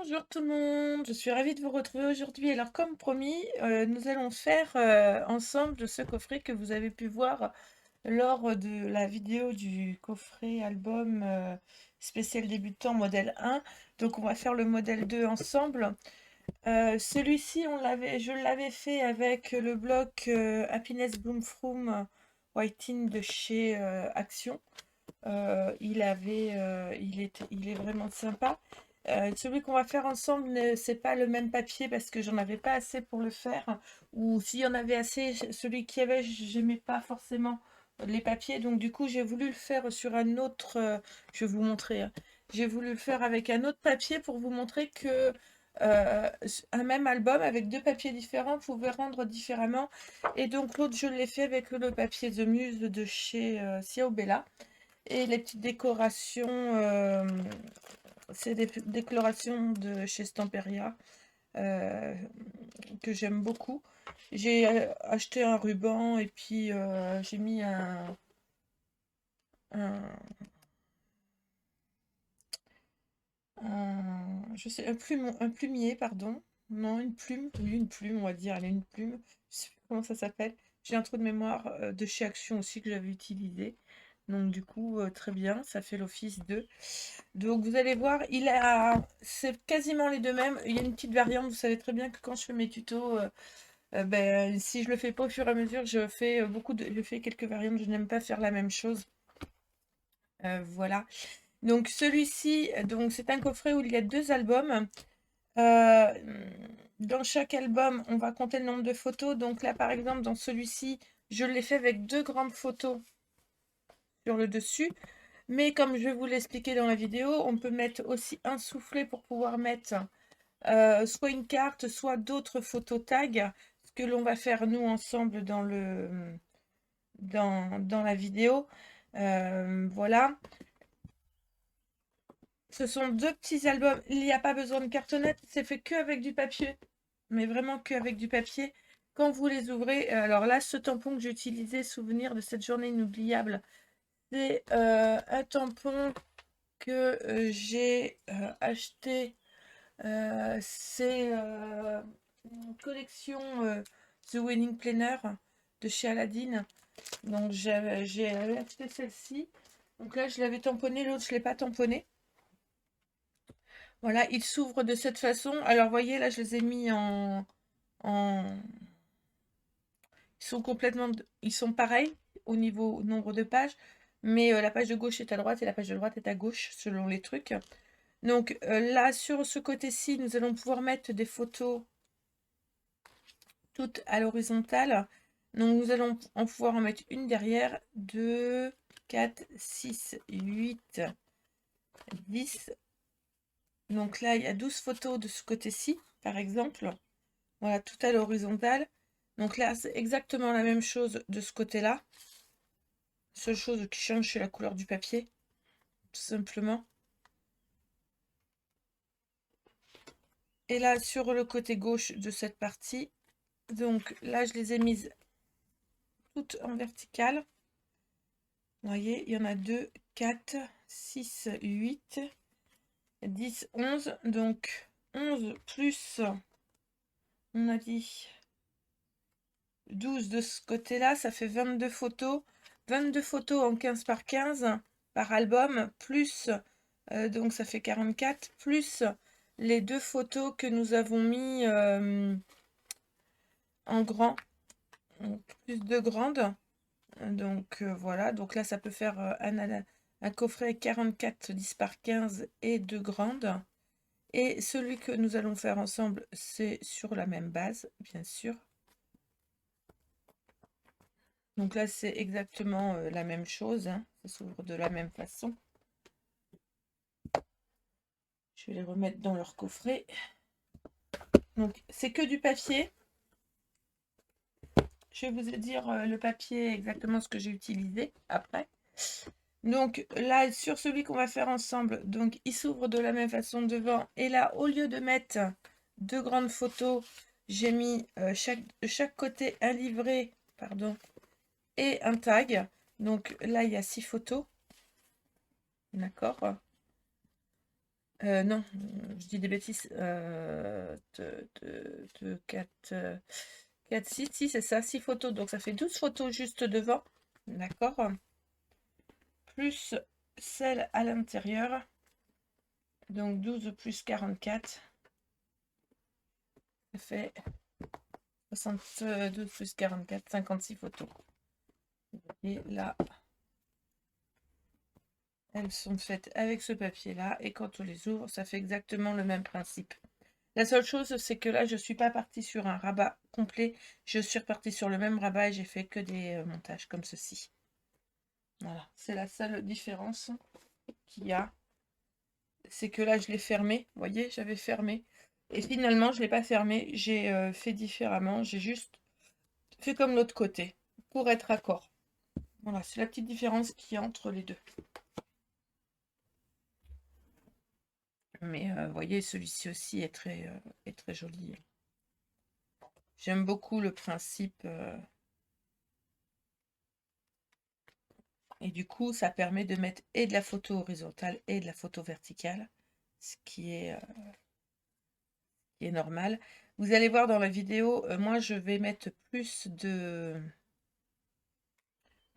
Bonjour tout le monde, je suis ravie de vous retrouver aujourd'hui. Alors comme promis, nous allons faire ensemble ce coffret que vous avez pu voir lors de la vidéo du coffret album spécial débutant modèle 1. Donc on va faire le modèle 2 ensemble. Celui-ci, je l'avais fait avec le bloc Happiness Bloom Froom Whiting de chez Action. Il est vraiment sympa. Celui qu'on va faire ensemble, c'est pas le même papier parce que j'en avais pas assez pour le faire. Ou s'il y en avait assez, celui qui avait, j'aimais pas forcément les papiers. Donc du coup, j'ai voulu le faire sur un autre. Je vais vous montrer, hein. J'ai voulu le faire avec un autre papier pour vous montrer que un même album avec deux papiers différents pouvait rendre différemment. Et donc l'autre, je l'ai fait avec le papier The Muse de chez Ciao Bella. Et les petites décorations, c'est des décorations de chez Stamperia euh, que j'aime beaucoup. J'ai acheté un ruban et puis j'ai mis un, je sais, un plumier, pardon. Non, une plume. Oui, une plume, on va dire. Allez, une plume. Je sais plus comment ça s'appelle. J'ai un trou de mémoire de chez Action aussi que j'avais utilisé. Donc du coup, très bien, ça fait l'office de. Donc vous allez voir, c'est quasiment les deux mêmes. Il y a une petite variante. Vous savez très bien que quand je fais mes tutos, ben, si je le fais pas au fur et à mesure, je fais quelques variantes. Je n'aime pas faire la même chose. Voilà. Donc celui-ci, donc c'est un coffret où il y a deux albums. Euh, dans chaque album, on va compter le nombre de photos. Donc là, par exemple, dans celui-ci, je l'ai fait avec deux grandes photos sur le dessus. Mais comme je vais vous l'expliquer dans la vidéo, on peut mettre aussi un soufflet pour pouvoir mettre soit une carte, soit d'autres photos tags, ce que l'on va faire nous ensemble dans la vidéo. Voilà. Ce sont deux petits albums. Il n'y a pas besoin de cartonnette, c'est fait que avec du papier. Mais vraiment que avec du papier. Quand vous les ouvrez, alors là, ce tampon que j'ai utilisé, souvenir de cette journée inoubliable, c'est un tampon que j'ai acheté. C'est une collection The Wedding Planner de chez Aladdin. Donc j'ai acheté celle-ci. Donc là, je l'avais tamponné, l'autre, je ne l'ai pas tamponné. Voilà, ils s'ouvrent de cette façon. Alors, voyez, là, je les ai mis en... Ils sont pareils au niveau nombre de pages, mais la page de gauche est à droite et la page de droite est à gauche, selon les trucs. Donc là, sur ce côté-ci, nous allons pouvoir mettre des photos toutes à l'horizontale. Donc, nous allons pouvoir en mettre une derrière, 2, 4, 6, 8, 10. Donc là, il y a 12 photos de ce côté-ci, par exemple. Voilà, tout à l'horizontale. Donc là, c'est exactement la même chose de ce côté-là. Seule chose qui change, c'est la couleur du papier, tout simplement. Et là, sur le côté gauche de cette partie, donc là, je les ai mises toutes en verticale. Vous voyez, il y en a 2, 4, 6, 8, 10, 11. Donc 11 plus, on a dit 12 de ce côté-là, ça fait 22 photos. 22 photos en 15 par 15 par album, plus, donc ça fait 44, plus les deux photos que nous avons mis en grand, donc plus de grandes. Donc voilà, donc là ça peut faire un coffret 44 10 par 15 et deux grandes. Et celui que nous allons faire ensemble, c'est sur la même base, bien sûr. Donc là, c'est exactement la même chose, hein. Ça s'ouvre de la même façon. Je vais les remettre dans leur coffret. Donc, c'est que du papier. Je vais vous dire le papier, exactement ce que j'ai utilisé après. Donc là, sur celui qu'on va faire ensemble, donc il s'ouvre de la même façon devant. Et là, au lieu de mettre deux grandes photos, j'ai mis de chaque côté un livret, pardon, et un tag. Donc là, il y a 6 photos. D'accord. Non, je dis des bêtises. 4, 4, 6, si c'est ça, 6 photos. Donc ça fait 12 photos juste devant. D'accord? Plus celle à l'intérieur. Donc 12 plus 44. Ça fait 72 plus 44, 56 photos. Et là, elles sont faites avec ce papier-là. Et quand on les ouvre, ça fait exactement le même principe. La seule chose, c'est que là, je ne suis pas partie sur un rabat complet. Je suis repartie sur le même rabat et j'ai fait que des montages comme ceci. Voilà, c'est la seule différence qu'il y a. C'est que là, je l'ai fermé. Vous voyez, j'avais fermé. Et finalement, je ne l'ai pas fermé. J'ai fait différemment. J'ai juste fait comme l'autre côté pour être raccord. Voilà, c'est la petite différence qu'il y a entre les deux. Mais vous voyez, celui-ci aussi est très joli. J'aime beaucoup le principe. Et du coup, ça permet de mettre et de la photo horizontale et de la photo verticale, ce qui est normal. Vous allez voir dans la vidéo, moi je vais mettre plus de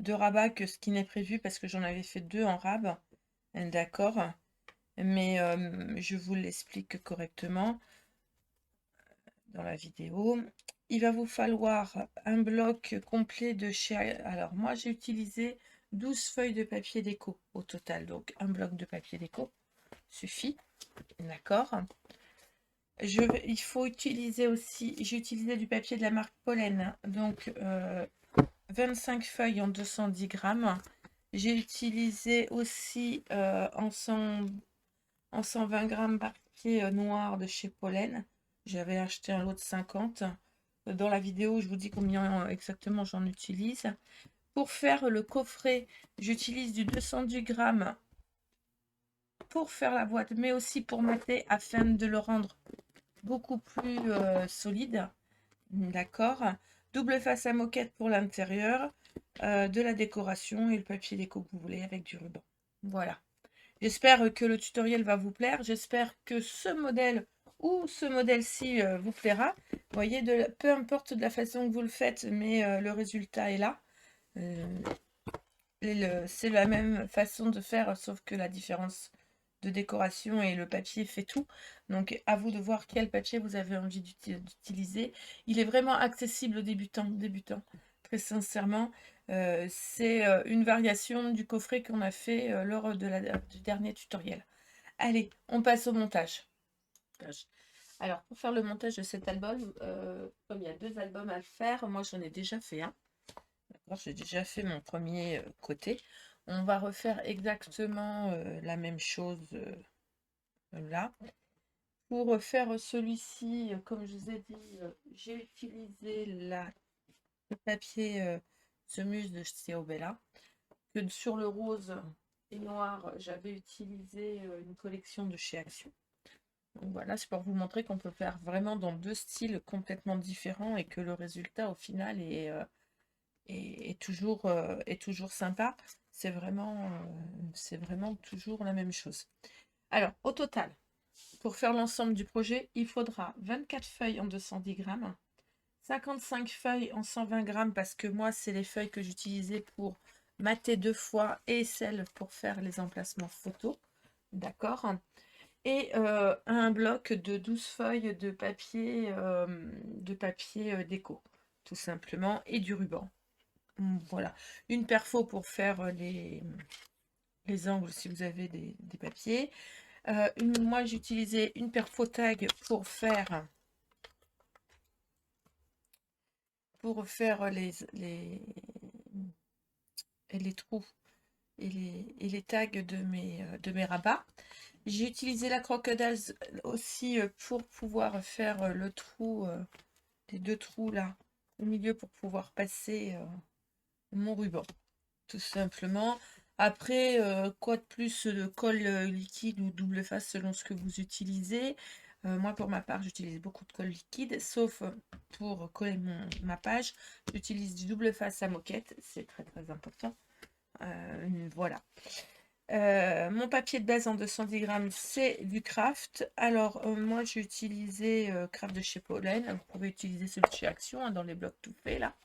rabat que ce qui n'est prévu parce que j'en avais fait 2 en rab. D'accord. Mais je vous l'explique correctement dans la vidéo. Il va vous falloir un bloc complet de chez... Alors moi j'ai utilisé 12 feuilles de papier déco au total. Donc un bloc de papier déco suffit. D'accord. Il faut utiliser aussi, j'ai utilisé du papier de la marque Pollen, donc 25 feuilles en 210 grammes. J'ai utilisé aussi en 120 grammes papier noir de chez Pollen. J'avais acheté un lot de 50. Dans la vidéo, je vous dis combien exactement j'en utilise. Pour faire le coffret, j'utilise du 210 grammes pour faire la boîte, mais aussi pour mater afin de le rendre beaucoup plus solide. D'accord. Double face à moquette pour l'intérieur, de la décoration et le papier déco que vous voulez avec du ruban. Voilà. J'espère que le tutoriel va vous plaire. J'espère que ce modèle ou ce modèle-ci vous plaira. Vous voyez, peu importe de la façon que vous le faites, mais le résultat est là. C'est la même façon de faire, sauf que la différence de décoration et le papier fait tout. Donc à vous de voir quel papier vous avez envie d'utiliser. Il est vraiment accessible aux débutants. Très sincèrement, c'est une variation du coffret qu'on a fait lors du dernier tutoriel. Allez, on passe au montage. Alors, pour faire le montage de cet album, comme il y a 2 albums à faire, moi j'en ai déjà fait un. J'ai déjà fait mon premier côté. On va refaire exactement la même chose là. Pour faire celui-ci, comme je vous ai dit, j'ai utilisé le papier Semus de Theo Bella. Que sur le rose et noir, j'avais utilisé une collection de chez Action. Donc voilà, c'est pour vous montrer qu'on peut faire vraiment dans 2 styles complètement différents et que le résultat au final est toujours sympa. C'est vraiment toujours la même chose. Alors, au total, pour faire l'ensemble du projet, il faudra 24 feuilles en 210 grammes, 55 feuilles en 120 grammes, parce que moi, c'est les feuilles que j'utilisais pour mater 2 fois et celles pour faire les emplacements photos. D'accord. Et un bloc de 12 feuilles de papier déco, tout simplement, et du ruban. Voilà, une perfo pour faire les angles si vous avez des papiers. Moi, j'ai utilisé une perfo tag pour faire les trous et les tags de mes rabats. J'ai utilisé la crocodile aussi pour pouvoir faire le trou, les 2 trous là au milieu pour pouvoir passer mon ruban, tout simplement. Après, quoi de plus, de colle liquide ou double face selon ce que vous utilisez. Moi, pour ma part, j'utilise beaucoup de colle liquide, sauf pour coller ma page. J'utilise du double face à moquette, c'est très très important. Voilà. Mon papier de base en 210 grammes, c'est du Craft. Alors, moi, j'ai utilisé Craft de chez Pollen. Vous pouvez utiliser celui de chez Action, hein, dans les blocs tout faits, là.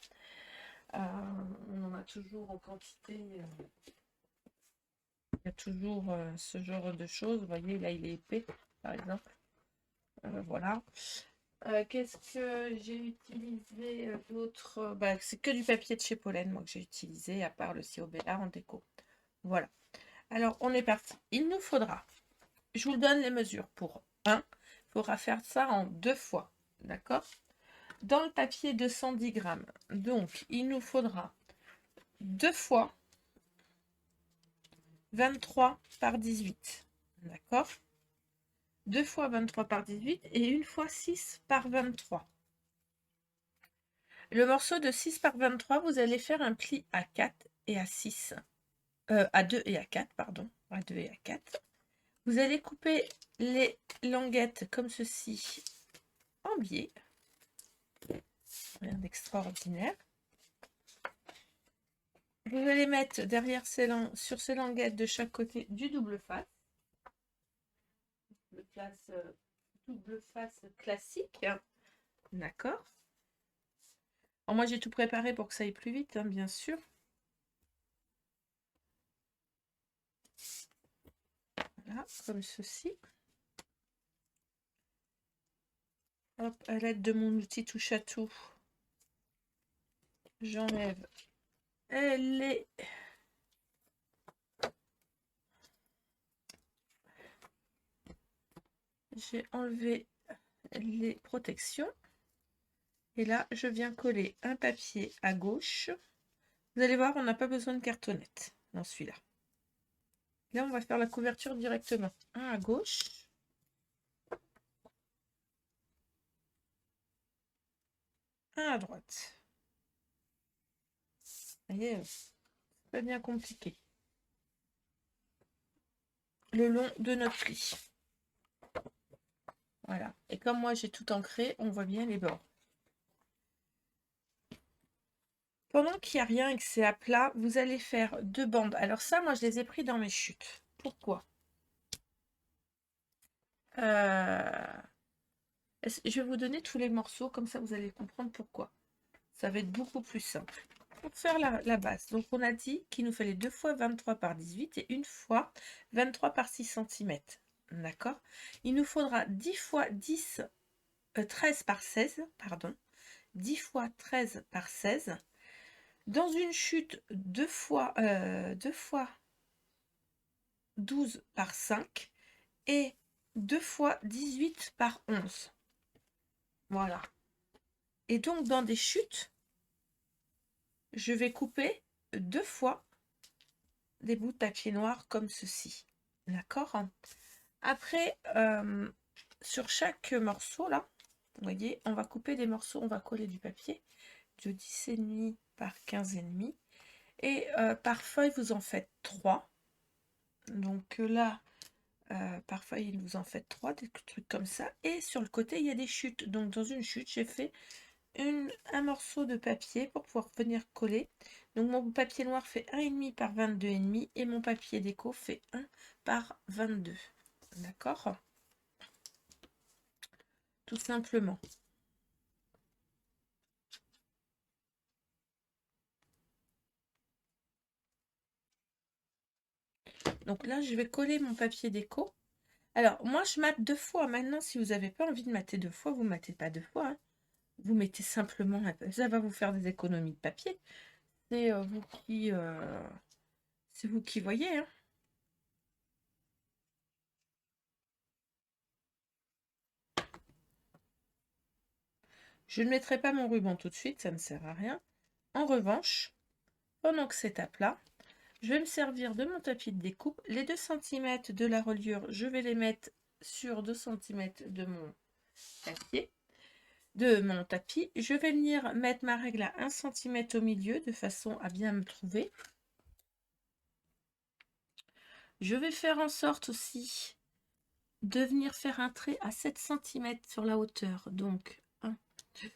On en a toujours en quantité. Il y a toujours ce genre de choses. Vous voyez, là, il est épais, par exemple. Voilà. Qu'est-ce que j'ai utilisé d'autre? Bah, c'est que du papier de chez Pollen, moi, que j'ai utilisé, à part le sirop Bella en déco. Voilà. Alors, on est parti. Il nous faudra, je vous donne les mesures pour 1. Il faudra faire ça en 2 fois. D'accord? Dans le papier de 110 grammes. Donc, il nous faudra 2 fois 23 par 18. D'accord? 2 fois 23 par 18 et une fois 6 par 23. Le morceau de 6 par 23, vous allez faire un pli à 4 et à 6. À 2 et à 4, pardon. À 2 et à 4. Vous allez couper les languettes comme ceci en biais. Rien d'extraordinaire. Vous allez mettre derrière sur ces languettes de chaque côté du double face. Double face classique. D'accord. Moi, j'ai tout préparé pour que ça aille plus vite, hein, bien sûr. Voilà, comme ceci. Hop, à l'aide de mon outil touche à tout, j'enlève les... J'ai enlevé les protections. Et là, je viens coller un papier à gauche. Vous allez voir, on n'a pas besoin de cartonnette dans celui-là. Là, on va faire la couverture directement. Un à gauche. Un à droite. Vous voyez, c'est pas bien compliqué. Le long de notre pli. Voilà. Et comme moi, j'ai tout ancré, on voit bien les bords. Pendant qu'il n'y a rien et que c'est à plat, vous allez faire 2 bandes. Alors ça, moi, je les ai pris dans mes chutes. Pourquoi? Je vais vous donner tous les morceaux, comme ça, vous allez comprendre pourquoi. Ça va être beaucoup plus simple. Pour faire la base, donc on a dit qu'il nous fallait 2 fois 23 par 18 et une fois 23 par 6 cm. D'accord? Il nous faudra 10 fois 10, 13 par 16, pardon. 10 fois 13 par 16. Dans une chute, 2 fois 12 par 5 et 2 fois 18 par 11. Voilà. Et donc, dans des chutes, je vais couper 2 fois des bouts de papier noir comme ceci. D'accord? Après, sur chaque morceau, là, vous voyez, on va couper des morceaux, on va coller du papier de 10,5 par 15,5. Et par feuille, vous en faites 3. Donc là, par feuille, vous en faites 3, des trucs comme ça. Et sur le côté, il y a des chutes. Donc dans une chute, j'ai fait un morceau de papier pour pouvoir venir coller. Donc mon papier noir fait 1,5 par 22,5 et mon papier déco fait 1 par 22. D'accord? Tout simplement. Donc là, je vais coller mon papier déco. Alors, moi, je mate 2 fois. Maintenant, si vous n'avez pas envie de mater 2 fois, vous ne matez pas 2 fois. Hein. Vous mettez simplement... Ça va vous faire des économies de papier. C'est vous qui voyez. Hein. Je ne mettrai pas mon ruban tout de suite, ça ne sert à rien. En revanche, pendant que c'est à plat, je vais me servir de mon tapis de découpe. Les 2 cm de la reliure, je vais les mettre sur 2 cm de mon papier, de mon tapis. Je vais venir mettre ma règle à 1 cm au milieu de façon à bien me trouver. Je vais faire en sorte aussi de venir faire un trait à 7 cm sur la hauteur. Donc 1, 2,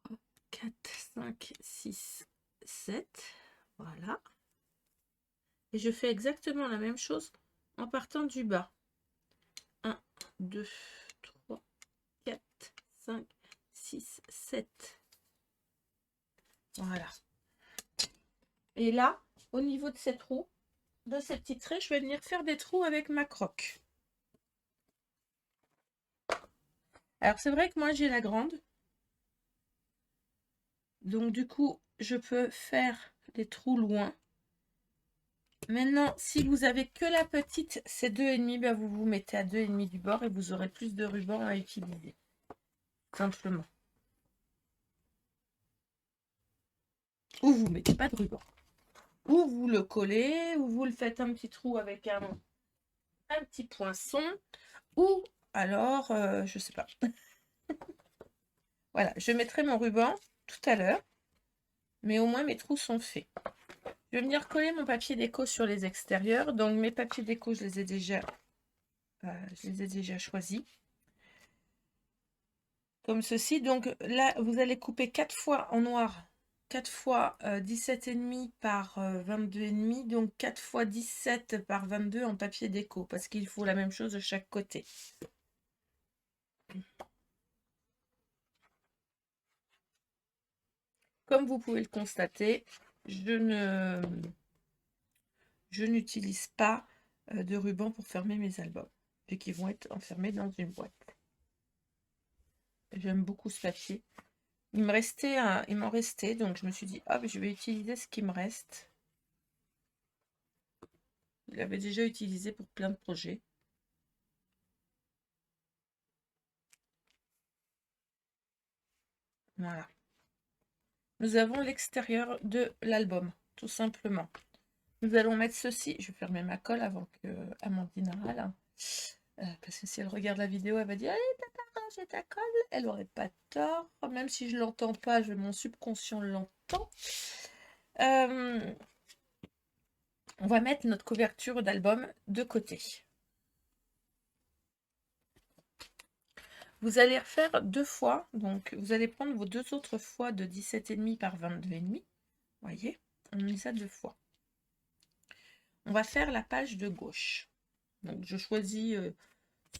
3, 4, 5, 6, 7. Voilà. Et je fais exactement la même chose en partant du bas. 1, 2, 3, 4, 5, 6, 7. Voilà. Et là, au niveau de ces trous, de ces petits traits, je vais venir faire des trous avec ma croque. Alors, c'est vrai que moi, j'ai la grande. Donc, du coup, je peux faire des trous loin. Maintenant, si vous avez que la petite, c'est 2,5, ben vous vous mettez à 2,5 du bord et vous aurez plus de ruban à utiliser. Simplement. Ou vous mettez pas de ruban. Ou vous le collez, ou vous le faites un petit trou avec un petit poinçon. Ou alors, je sais pas. Voilà, je mettrai mon ruban tout à l'heure. Mais au moins mes trous sont faits. Je vais venir coller mon papier déco sur les extérieurs. Donc mes papiers déco, je les ai déjà choisis. Comme ceci. Donc là, vous allez couper 4 fois en noir. 4 fois 17,5 par 22,5. Donc 4 fois 17 par 22 en papier déco. Parce qu'il faut la même chose de chaque côté. Comme vous pouvez le constater, je n'utilise pas de ruban pour fermer mes albums. Et qui vont être enfermés dans une boîte. J'aime beaucoup ce papier. Il m'en restait, donc je me suis dit, ah, je vais utiliser ce qui me reste. Je l'avais déjà utilisé pour plein de projets. Voilà. Nous avons l'extérieur de l'album, tout simplement. Nous allons mettre ceci. Je vais fermer ma colle avant que Amandine râle. Parce que si elle regarde la vidéo, elle va dire, allez, t'as pas rangé ta colle. Elle n'aurait pas tort. Même si je ne l'entends pas, mon subconscient l'entend. On va mettre notre couverture d'album de côté. Vous allez refaire 2 fois. Donc, vous allez prendre vos 2 autres fois de 17,5 par 22,5. Voyez, on met ça 2 fois. On va faire la page de gauche. Donc, je choisis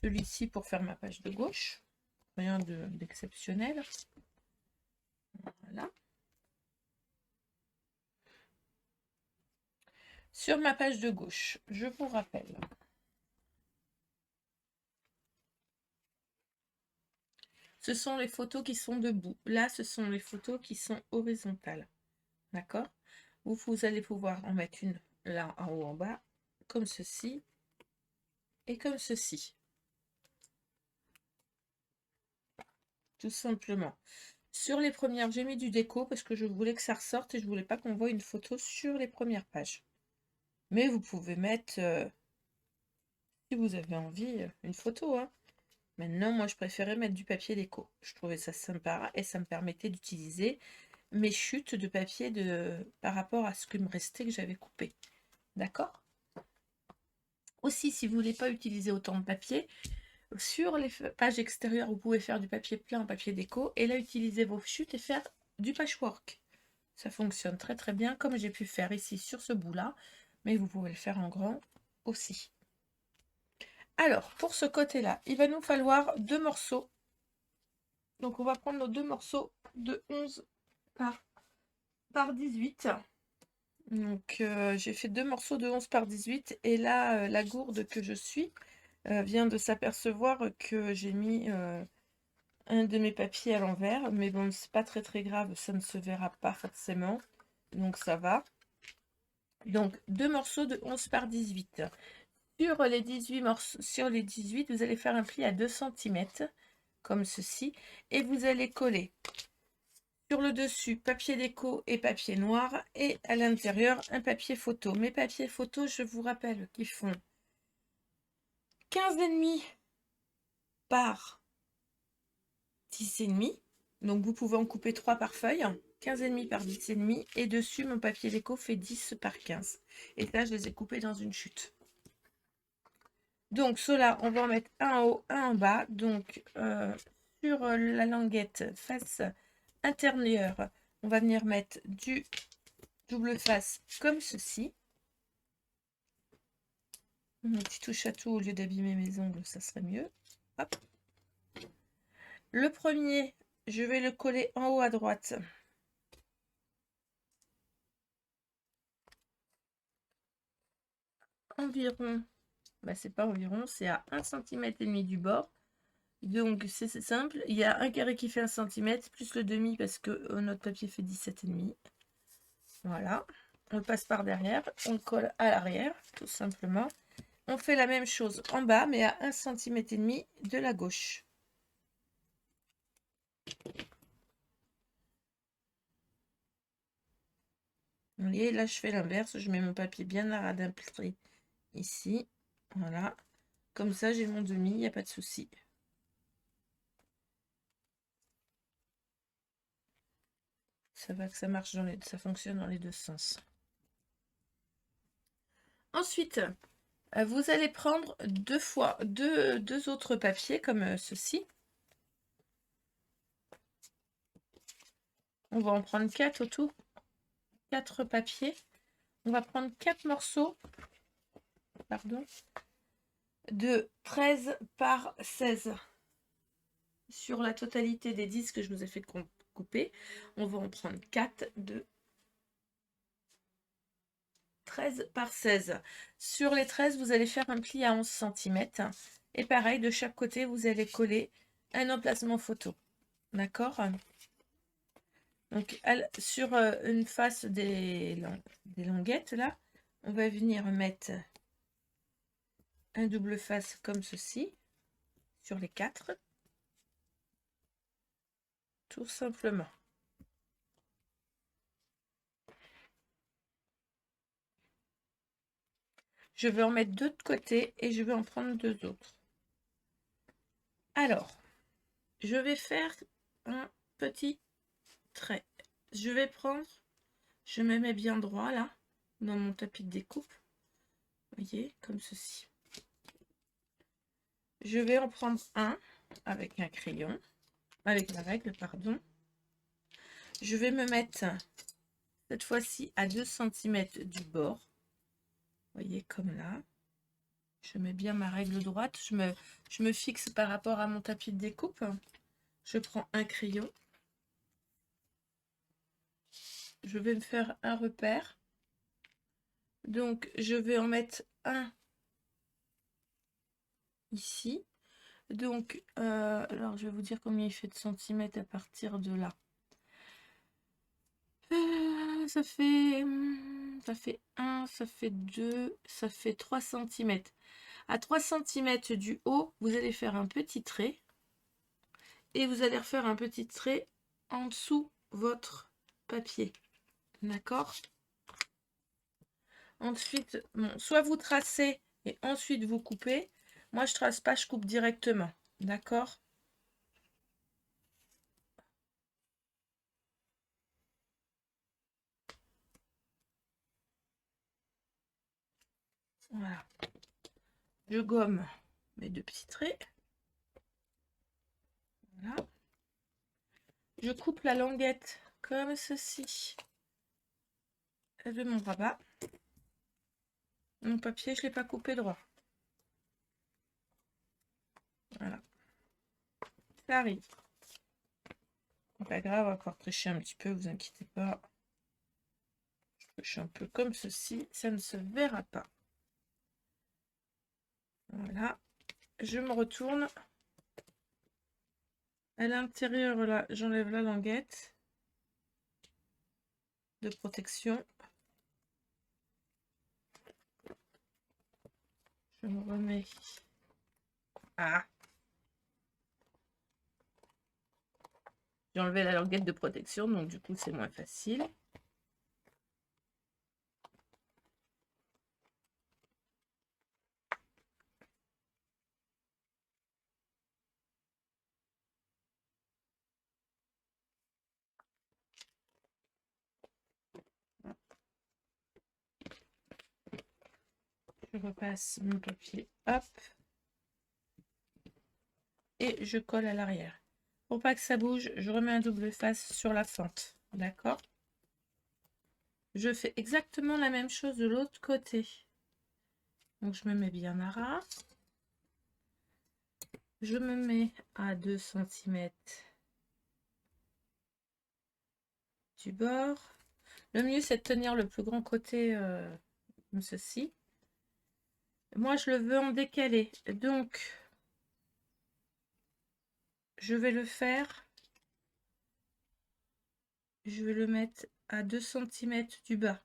celui-ci pour faire ma page de gauche. Rien d'exceptionnel. Voilà. Sur ma page de gauche, je vous rappelle. Ce sont les photos qui sont debout. Là, ce sont les photos qui sont horizontales. D'accord? Vous allez pouvoir en mettre une là en haut en bas, comme ceci et comme ceci. Tout simplement. Sur les premières, j'ai mis du déco parce que je voulais que ça ressorte et je voulais pas qu'on voit une photo sur les premières pages. Mais vous pouvez mettre, si vous avez envie, une photo. Hein. Maintenant, moi, je préférais mettre du papier déco. Je trouvais ça sympa et ça me permettait d'utiliser mes chutes de papier par rapport à ce qui me restait que j'avais coupé. D'accord? Aussi, si vous voulez pas utiliser autant de papier, sur les pages extérieures, vous pouvez faire du papier plein en papier déco et là, utiliser vos chutes et faire du patchwork. Ça fonctionne très très bien comme j'ai pu faire ici sur ce bout-là, mais vous pouvez le faire en grand aussi. Alors, pour ce côté-là, il va nous falloir 2 morceaux. Donc, on va prendre nos 2 morceaux de 11 par 18. Donc, j'ai fait 2 morceaux de 11 par 18 et là, la gourde que je suis vient de s'apercevoir que j'ai mis un de mes papiers à l'envers, mais bon, c'est pas très très grave, ça ne se verra pas forcément, donc ça va. Donc 2 morceaux de 11 par 18. Sur les 18 morceaux, sur les 18, vous allez faire un pli à 2 cm, comme ceci, et vous allez coller sur le dessus papier déco et papier noir, et à l'intérieur un papier photo. Mes papiers photos, je vous rappelle qu'ils font 15,5 par 10,5. Donc vous pouvez en couper 3 par feuille, 15,5 par 10,5. Et dessus, mon papier déco fait 10 par 15. Et ça, je les ai coupés dans une chute. Donc ceux-là, on va en mettre un en haut, un en bas. Donc sur la languette face intérieure, on va venir mettre du double face comme ceci. Un petit touche à tout au lieu d'abîmer mes ongles, ça serait mieux. Hop. Le premier, je vais le coller en haut à droite. Environ, bah c'est pas environ, c'est à 1,5 cm du bord. Donc c'est simple, il y a un carré qui fait 1 cm plus le demi parce que notre papier fait 17,5. Voilà, on le passe par derrière, on le colle à l'arrière, tout simplement. On fait la même chose en bas, mais à 1,5 cm de la gauche. Vous voyez, là je fais l'inverse, je mets mon papier bien à ras d'imprimer ici. Voilà, comme ça j'ai mon demi, il n'y a pas de souci. Ça va que ça marche ça fonctionne dans les deux sens. Ensuite, vous allez prendre deux autres papiers comme ceci. On va en prendre 4 au tout. 4 papiers. On va prendre 4 morceaux, pardon, de 13 par 16. Sur la totalité des 10 que je vous ai fait couper, on va en prendre 4 de 13 par 16. Sur les 13, vous allez faire un pli à 11 cm. Et pareil, de chaque côté, vous allez coller un emplacement photo. D'accord? Donc, sur une face des languettes, là, on va venir mettre un double face comme ceci, sur les 4. Tout simplement. Je vais en mettre 2 de côté et je vais en prendre 2 autres. Alors, je vais faire un petit trait. Je vais prendre, je me mets bien droit là, dans mon tapis de découpe. Vous voyez, comme ceci. Je vais en prendre un avec un crayon, avec la règle, pardon. Je vais me mettre cette fois-ci à 2 cm du bord. Vous voyez, comme là. Je mets bien ma règle droite. Je me fixe par rapport à mon tapis de découpe. Je prends un crayon. Je vais me faire un repère. Donc, je vais en mettre un ici. Donc, alors je vais vous dire combien il fait de centimètres à partir de là. Ça fait 1, ça fait 2, ça fait 3 cm. À 3 cm du haut, vous allez faire un petit trait. Et vous allez refaire un petit trait en dessous votre papier. D'accord? Ensuite, bon, soit vous tracez et ensuite vous coupez. Moi, je trace pas, je coupe directement. D'accord? Voilà. Je gomme mes 2 petits traits. Voilà. Je coupe la languette comme ceci de mon rabat. Mon papier, je ne l'ai pas coupé droit. Voilà. Ça arrive. Pas grave, on va encore tricher un petit peu, vous inquiétez pas. Je triche un peu comme ceci, ça ne se verra pas. Voilà. Je me retourne. À l'intérieur, là, j'enlève la languette de protection. Je me remets. Ah! J'ai enlevé la languette de protection, donc du coup, c'est moins facile. Je repasse mon papier, hop, et je colle à l'arrière. Pour pas que ça bouge, je remets un double face sur la fente, d'accord? Je fais exactement la même chose de l'autre côté. Donc je me mets bien à ras. Je me mets à 2 cm du bord. Le mieux c'est de tenir le plus grand côté comme ceci. Moi je le veux en décalé, donc je vais le faire. Je vais le mettre à 2 cm du bas.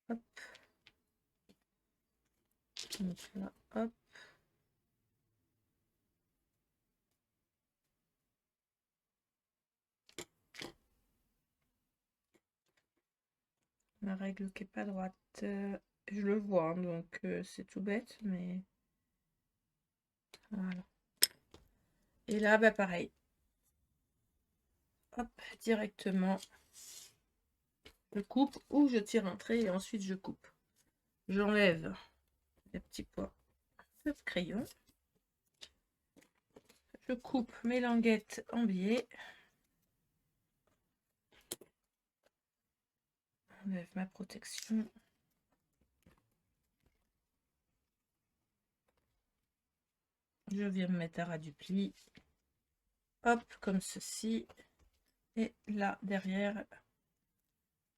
Hop. Donc là, hop. Ma règle qui est pas droite. Je le vois, hein, donc c'est tout bête, mais voilà. Et là, bah pareil. Hop, directement. Je coupe ou je tire un trait et ensuite je coupe. J'enlève les petits pois de crayon. Je coupe mes languettes en biais. J'enlève ma protection. Je viens me mettre à ras du pli. Hop, comme ceci. Et là, derrière,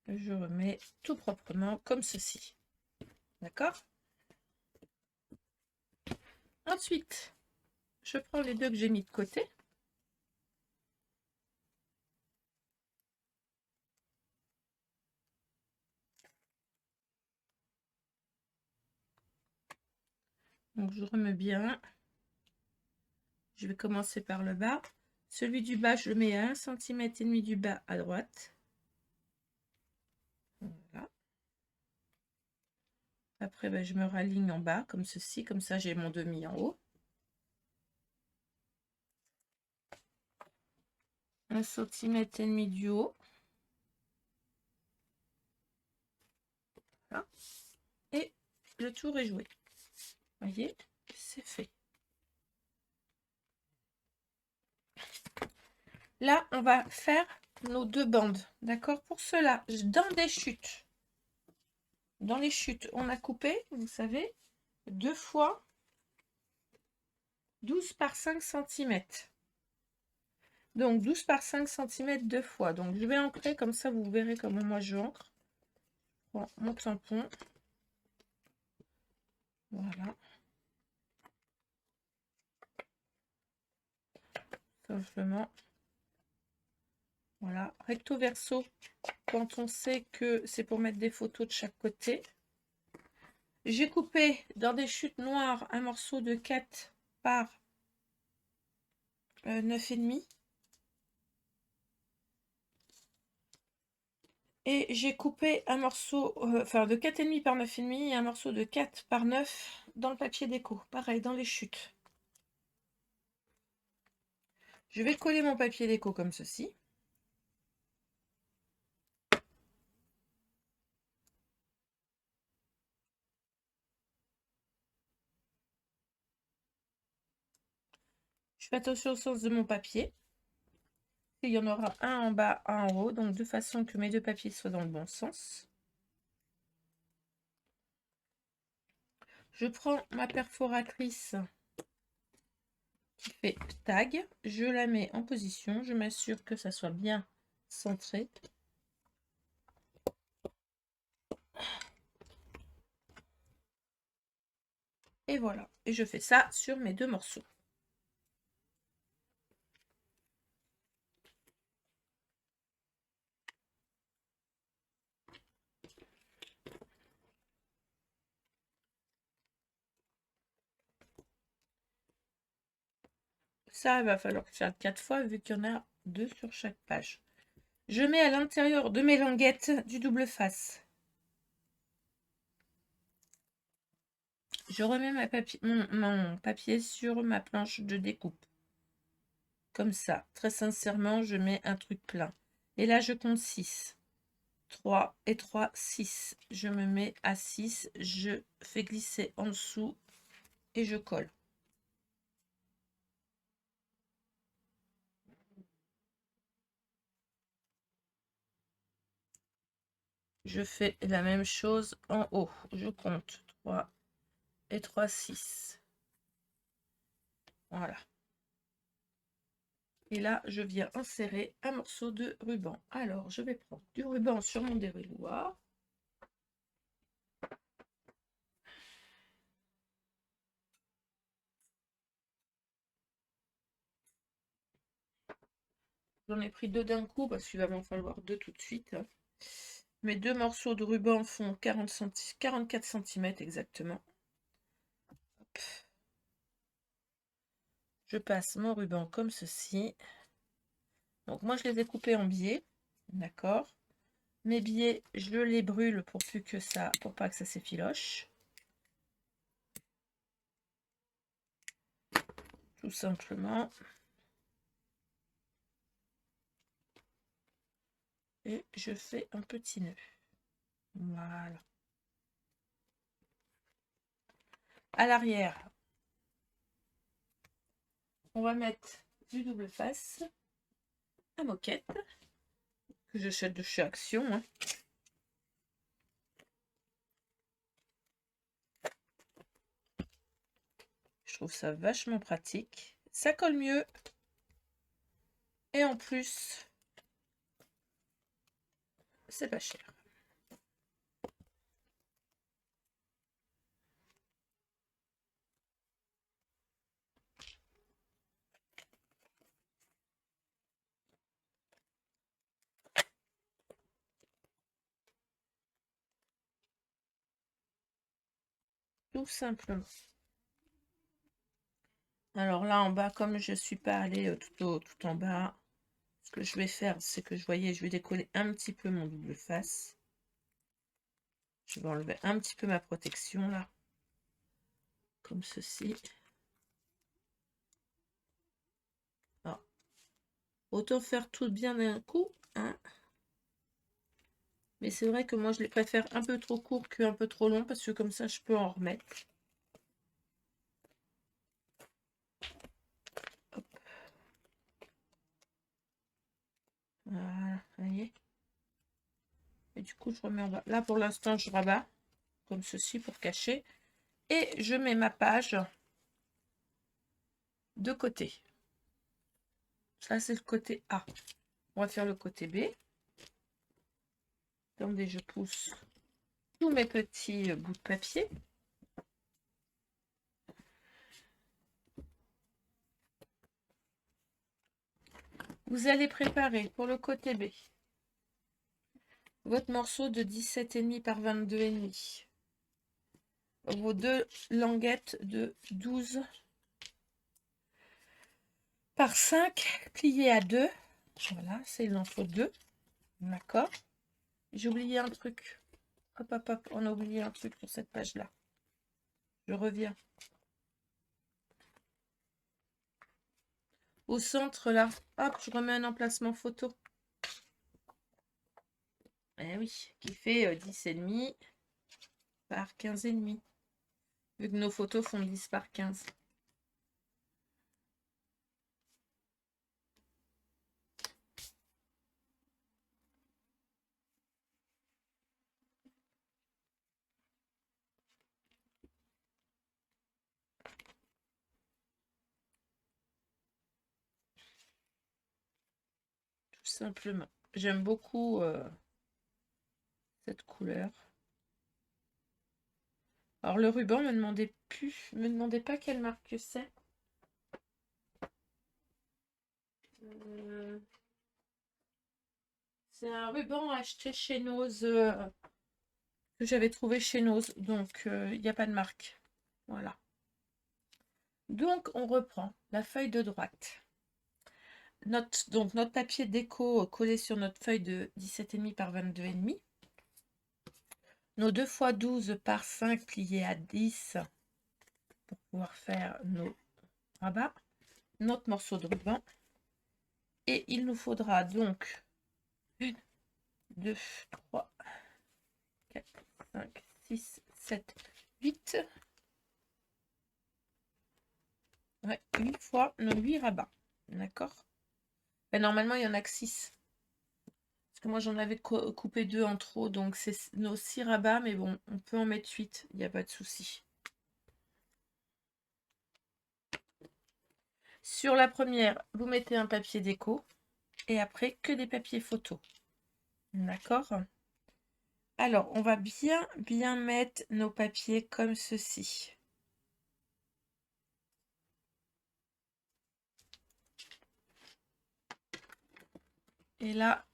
je remets tout proprement comme ceci. D'accord? Ensuite, je prends les deux que j'ai mis de côté. Donc je remets bien. Je vais commencer par le bas. Celui du bas, je le mets à 1,5 cm du bas à droite. Voilà. Après, ben, je me raligne en bas comme ceci. Comme ça, j'ai mon demi en haut. 1,5 cm du haut. Voilà. Et le tour est joué. Voyez, c'est fait. Là, on va faire nos deux bandes. D'accord? Pour cela, dans des chutes. Dans les chutes, on a coupé, vous savez, 2 fois 12 par 5 cm. Donc 12 par 5 cm 2 fois. Donc je vais ancrer comme ça, vous verrez comment moi je ancre. Bon, mon tampon. Voilà. Simplement. Voilà. Recto verso. Quand on sait que c'est pour mettre des photos de chaque côté. J'ai coupé dans des chutes noires un morceau de 4 par 9,5. Et j'ai coupé un morceau, enfin de 4,5 par 9,5 et un morceau de 4 par 9 dans le papier déco. Pareil, dans les chutes. Je vais coller mon papier déco comme ceci. Je fais attention au sens de mon papier. Il y en aura un en bas, un en haut, donc de façon que mes deux papiers soient dans le bon sens. Je prends ma perforatrice qui fait tag, je la mets en position, je m'assure que ça soit bien centré. Et voilà, et je fais ça sur mes deux morceaux. Ça, il va falloir faire 4 fois vu qu'il y en a 2 sur chaque page. Je mets à l'intérieur de mes languettes du double face. Je remets mon papier sur ma planche de découpe. Comme ça. Très sincèrement, je mets un truc plein. Et là, je compte 6. 3 et 3, 6. Je me mets à 6. Je fais glisser en dessous et je colle. je fais la même chose en haut. Je compte 3 et 3, 6. Voilà. Et là, je viens insérer un morceau de ruban. Alors, je vais prendre du ruban sur mon dérouloir. J'en ai pris 2 d'un coup parce qu'il va m'en falloir 2 tout de suite. Mes 2 morceaux de ruban font 44 cm exactement. Hop. Je passe mon ruban comme ceci. Donc moi, je les ai coupés en biais. D'accord. Mes biais, je les brûle pour pas que ça s'effiloche. Tout simplement. Et je fais un petit nœud. Voilà. À l'arrière, on va mettre du double face à moquette que j'achète de chez Action. Hein. Je trouve ça vachement pratique. Ça colle mieux. Et en plus, c'est pas cher. Tout simplement. Alors là en bas, comme je ne suis pas allée tout en bas, ce que je vais faire, c'est que je vais décoller un petit peu mon double face. Je vais enlever un petit peu ma protection là, comme ceci. Alors, autant faire tout bien d'un coup, hein. Mais c'est vrai que moi je les préfère un peu trop courts qu'un peu trop longs parce que comme ça je peux en remettre. Hop. Voilà, vous voyez. Et du coup je remets en bas. Là pour l'instant je rabats comme ceci pour cacher. Et je mets ma page de côté. Ça c'est le côté A. On va faire le côté B. Attendez, je pousse tous mes petits bouts de papier. Vous allez préparer pour le côté B votre morceau de 17,5 par 22,5. Vos 2 languettes de 12 par 5 pliées à 2. Voilà, c'est il en faut 2. D'accord. J'ai oublié un truc. Hop, hop, hop, on a oublié un truc sur cette page-là. Je reviens. Au centre, là, hop, je remets un emplacement photo. Eh oui, qui fait 10,5 par 15,5. Vu que nos photos font 10 par 15. Tout simplement. J'aime beaucoup cette couleur. Alors le ruban, me demandez pas quelle marque c'est. C'est un ruban acheté chez Nose, que j'avais trouvé chez Nose, donc il n'y a pas de marque. Voilà. Donc on reprend la feuille de droite. Notre papier déco collé sur notre feuille de 17,5 par 22,5. Nos 2 x 12 par 5 pliés à 10 pour pouvoir faire nos rabats. Notre morceau de ruban. Et il nous faudra donc 1, 2, 3, 4, 5, 6, 7, 8. Ouais, 8 fois nos 8 rabats. D'accord. Ben, normalement, il n'y en a que 6. Parce que moi j'en avais coupé 2 en trop, donc c'est nos 6 rabats, mais bon, on peut en mettre 8, il n'y a pas de souci. Sur la première, vous mettez un papier déco et après que des papiers photos. D'accord? Alors, on va bien mettre nos papiers comme ceci. Et là,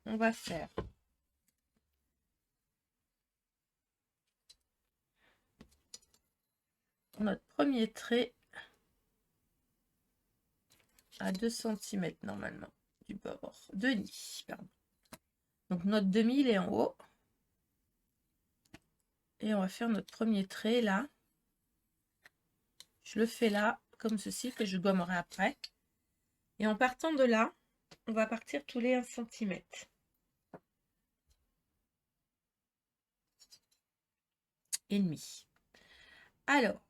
on va faire notre premier trait à 2 cm normalement du bord. Demi, pardon. Donc notre demi, il est en haut. Et on va faire notre premier trait là. Je le fais là, comme ceci, que je gommerai après. Et en partant de là, on va partir tous les 1 cm. Et demi. Alors,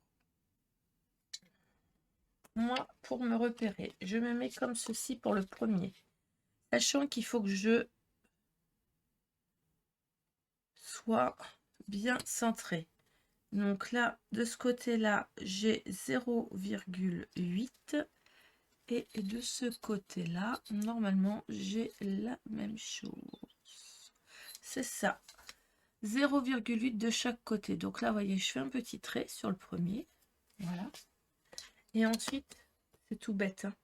moi, pour me repérer, je me mets comme ceci pour le premier. Sachant qu'il faut que je sois bien centré. Donc là, de ce côté-là, j'ai 0,8. Et de ce côté-là, normalement, j'ai la même chose. C'est ça. 0,8 de chaque côté. Donc là, vous voyez, je fais un petit trait sur le premier. Voilà. Et ensuite, c'est tout bête, hein.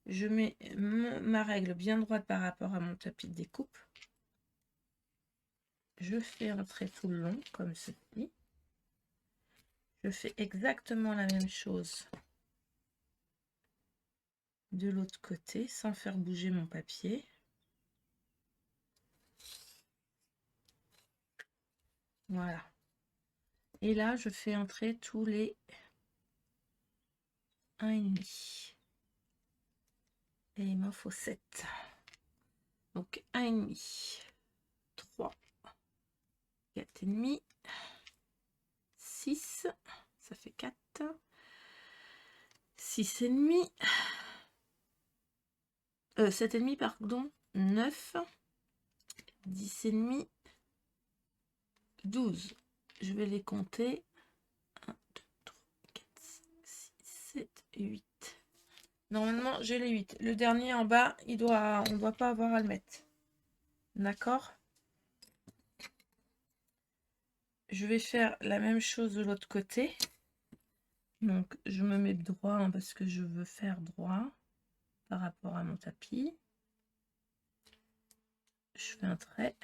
Je mets ma règle bien droite par rapport à mon tapis de découpe. Je fais un trait tout le long, comme ceci. Je fais exactement la même chose de l'autre côté, sans faire bouger mon papier. Voilà. Et là, je fais un trait tous les 1,5. Et il m'en faut 7. Donc 1,5, 3, 4,5, 6, ça fait 4, 6,5, 7,5 pardon, 9, 10,5, 12. Je vais les compter. 1, 2, 3, 4, 5, 6, 7, 8. Normalement, j'ai les 8. Le dernier en bas, on ne doit pas avoir à le mettre. D'accord? Je vais faire la même chose de l'autre côté. Donc, je me mets droit hein, parce que je veux faire droit par rapport à mon tapis. Je fais un trait.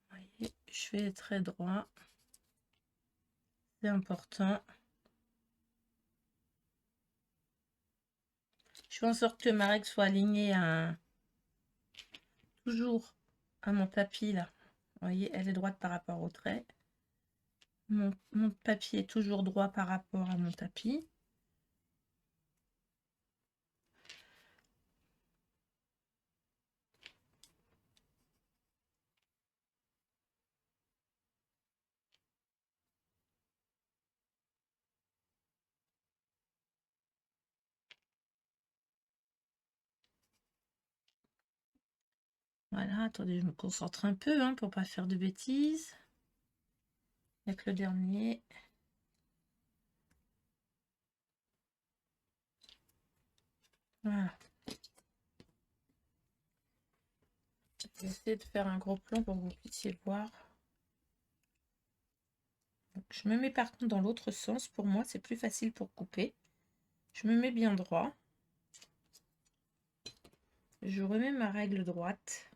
Vous voyez, je fais les traits droits. C'est important. Je fais en sorte que ma règle soit alignée toujours à mon tapis là. Vous voyez, elle est droite par rapport au trait. Mon papier est toujours droit par rapport à mon tapis. Voilà, attendez, je me concentre un peu hein, pour pas faire de bêtises. Avec le dernier. Voilà. Je vais essayer de faire un gros plan pour que vous puissiez voir. Donc, je me mets par contre dans l'autre sens. Pour moi, c'est plus facile pour couper. Je me mets bien droit. Je remets ma règle droite.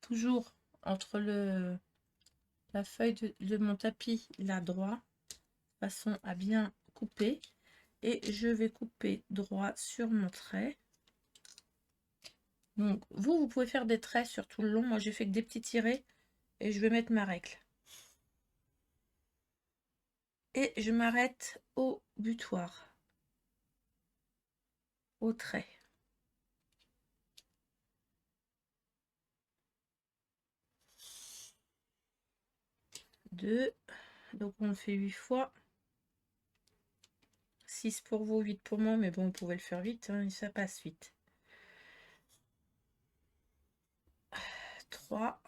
Toujours entre la feuille de mon tapis, là droit, de façon à bien couper. Et je vais couper droit sur mon trait. Donc, vous pouvez faire des traits sur tout le long. Moi, j'ai fait que des petits tirés. Et je vais mettre ma règle. Et je m'arrête au butoir. Au trait. 2. Donc on le fait 8 fois. 6 pour vous, 8 pour moi, mais bon, vous pouvez le faire vite, hein, et ça passe vite. 3.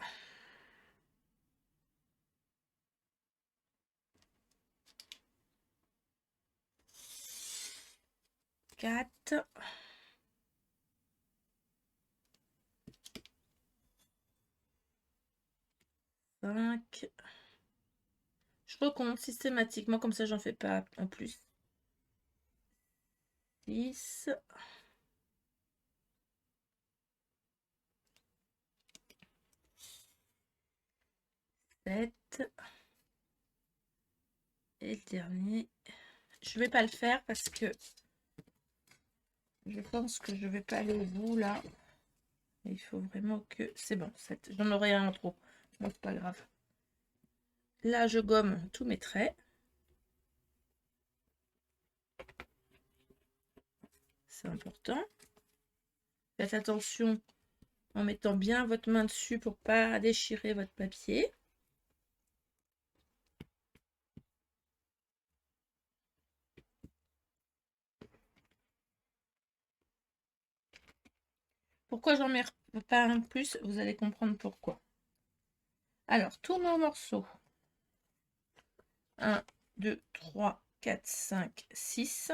4. 5. Je recompte systématiquement, comme ça j'en fais pas en plus. 6. 7. Et le dernier. Je vais pas le faire parce que je pense que je vais pas aller au bout là. Il faut vraiment que... C'est bon, 7. J'en aurai un en trop. Bon, c'est pas grave. Là, je gomme tous mes traits. C'est important. Faites attention en mettant bien votre main dessus pour pas déchirer votre papier. Pourquoi j'en mets pas un plus? Vous allez comprendre pourquoi. Alors, tous nos morceaux. 1, 2, 3, 4, 5, 6.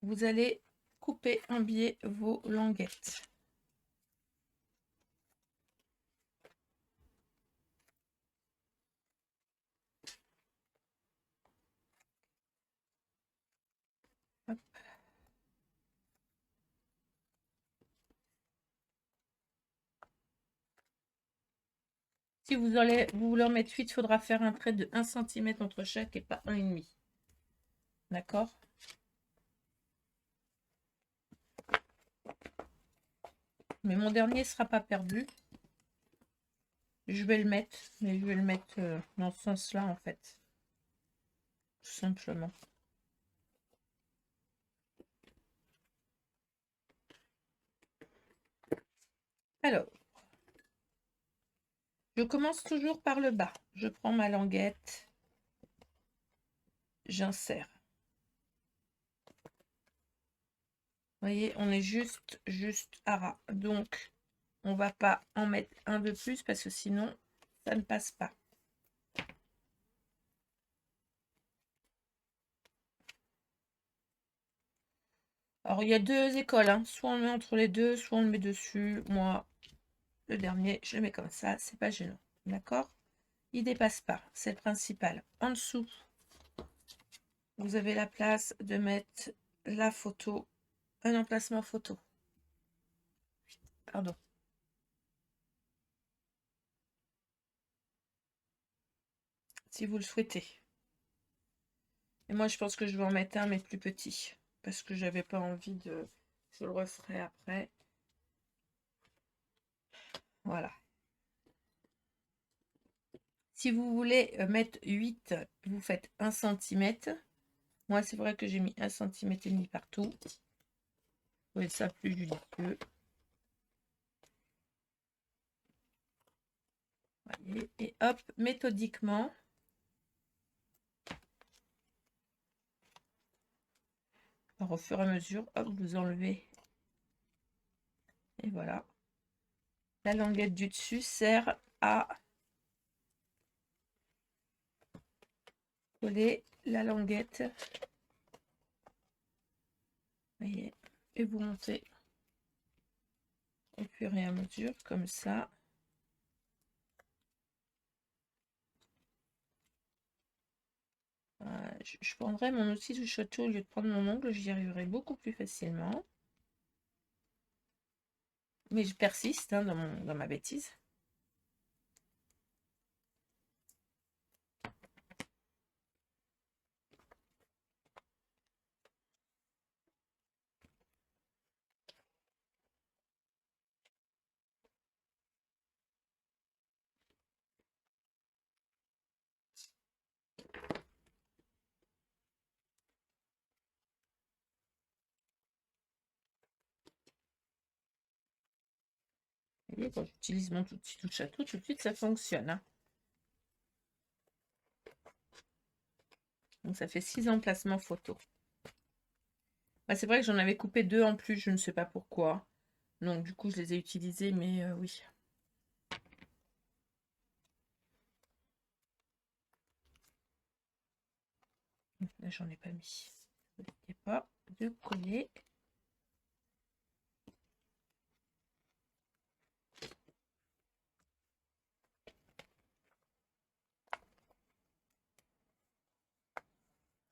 Vous allez couper en biais vos languettes. Hop. Si vous voulez en mettre 8, il faudra faire un trait de 1 cm entre chaque et pas 1,5. D'accord? Mais mon dernier ne sera pas perdu. Je vais le mettre, mais je vais le mettre dans ce sens-là, en fait. Tout simplement. Alors, je commence toujours par le bas. Je prends ma languette. J'insère. Vous voyez, on est juste à ras. Donc, on va pas en mettre un de plus parce que sinon, ça ne passe pas. Alors, il y a deux écoles, hein. Soit on le met entre les deux, soit on le met dessus. Moi, le dernier, je le mets comme ça, c'est pas gênant. D'accord? Il dépasse pas, c'est le principal. En dessous, vous avez la place de mettre la photo, un emplacement photo. Pardon. Si vous le souhaitez. Et moi, je pense que je vais en mettre un, mais plus petit. Parce que j'avais pas envie de... Je le referai après. Voilà. Si vous voulez mettre 8, vous faites 1 cm. Moi, c'est vrai que j'ai mis 1,5 cm partout. Vous trouvez ça plus judicieux. Voyez. Et hop, méthodiquement. Alors, au fur et à mesure, hop, vous enlevez. Et voilà. La languette du dessus sert à coller la languette. Voyez. Et vous montez au fur et à mesure, comme ça. Je prendrai mon outil du château au lieu de prendre mon ongle, j'y arriverai beaucoup plus facilement. Mais je persiste hein, dans ma bêtise. voyez, quand j'utilise mon outil touche à tout de suite, ça fonctionne. Hein. Donc, ça fait 6 emplacements photo. Bah, c'est vrai que j'en avais coupé 2 en plus, je ne sais pas pourquoi. Donc, du coup, je les ai utilisés, mais oui. Là, j'en ai pas mis. N'oubliez pas de coller.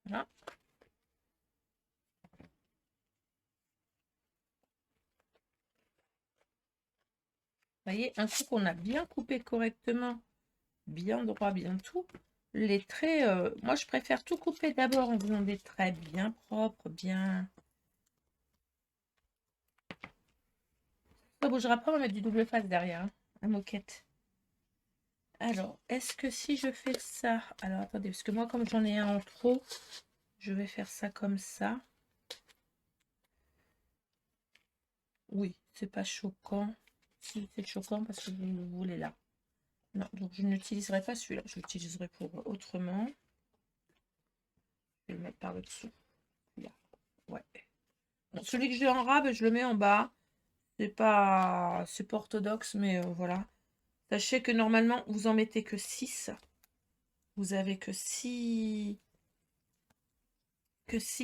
Voilà. Vous voyez, un coup qu'on a bien coupé correctement, bien droit, bien tout, les traits, moi je préfère tout couper d'abord en faisant des traits bien propres, bien... Ça bougera pas, on va mettre du double face derrière, hein, la moquette. Alors, est-ce que si je fais ça... Alors, attendez, parce que moi, comme j'en ai un en trop, je vais faire ça comme ça. Oui, c'est pas choquant. Si, c'est choquant parce que vous le voulez là. Non, donc je n'utiliserai pas celui-là. Je l'utiliserai pour autrement. Je vais le mettre par le dessous. Là. Ouais. Bon, celui que j'ai en rab, je le mets en bas. C'est pas orthodoxe, mais voilà. Sachez que normalement, vous en mettez que 6. Vous avez que 6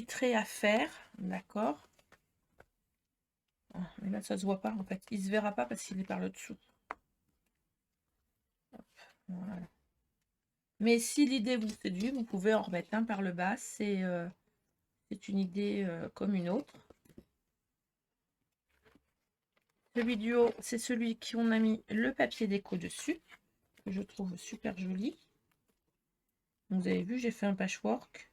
traits à faire. D'accord. Mais là, ça se voit pas en fait. Il se verra pas parce qu'il est par le dessous. Hop, voilà. Mais si l'idée vous séduit, vous pouvez en remettre un par le bas. C'est une idée comme une autre. Celui du haut, c'est celui qui on a mis le papier déco dessus, que je trouve super joli. Donc, vous avez vu, j'ai fait un patchwork.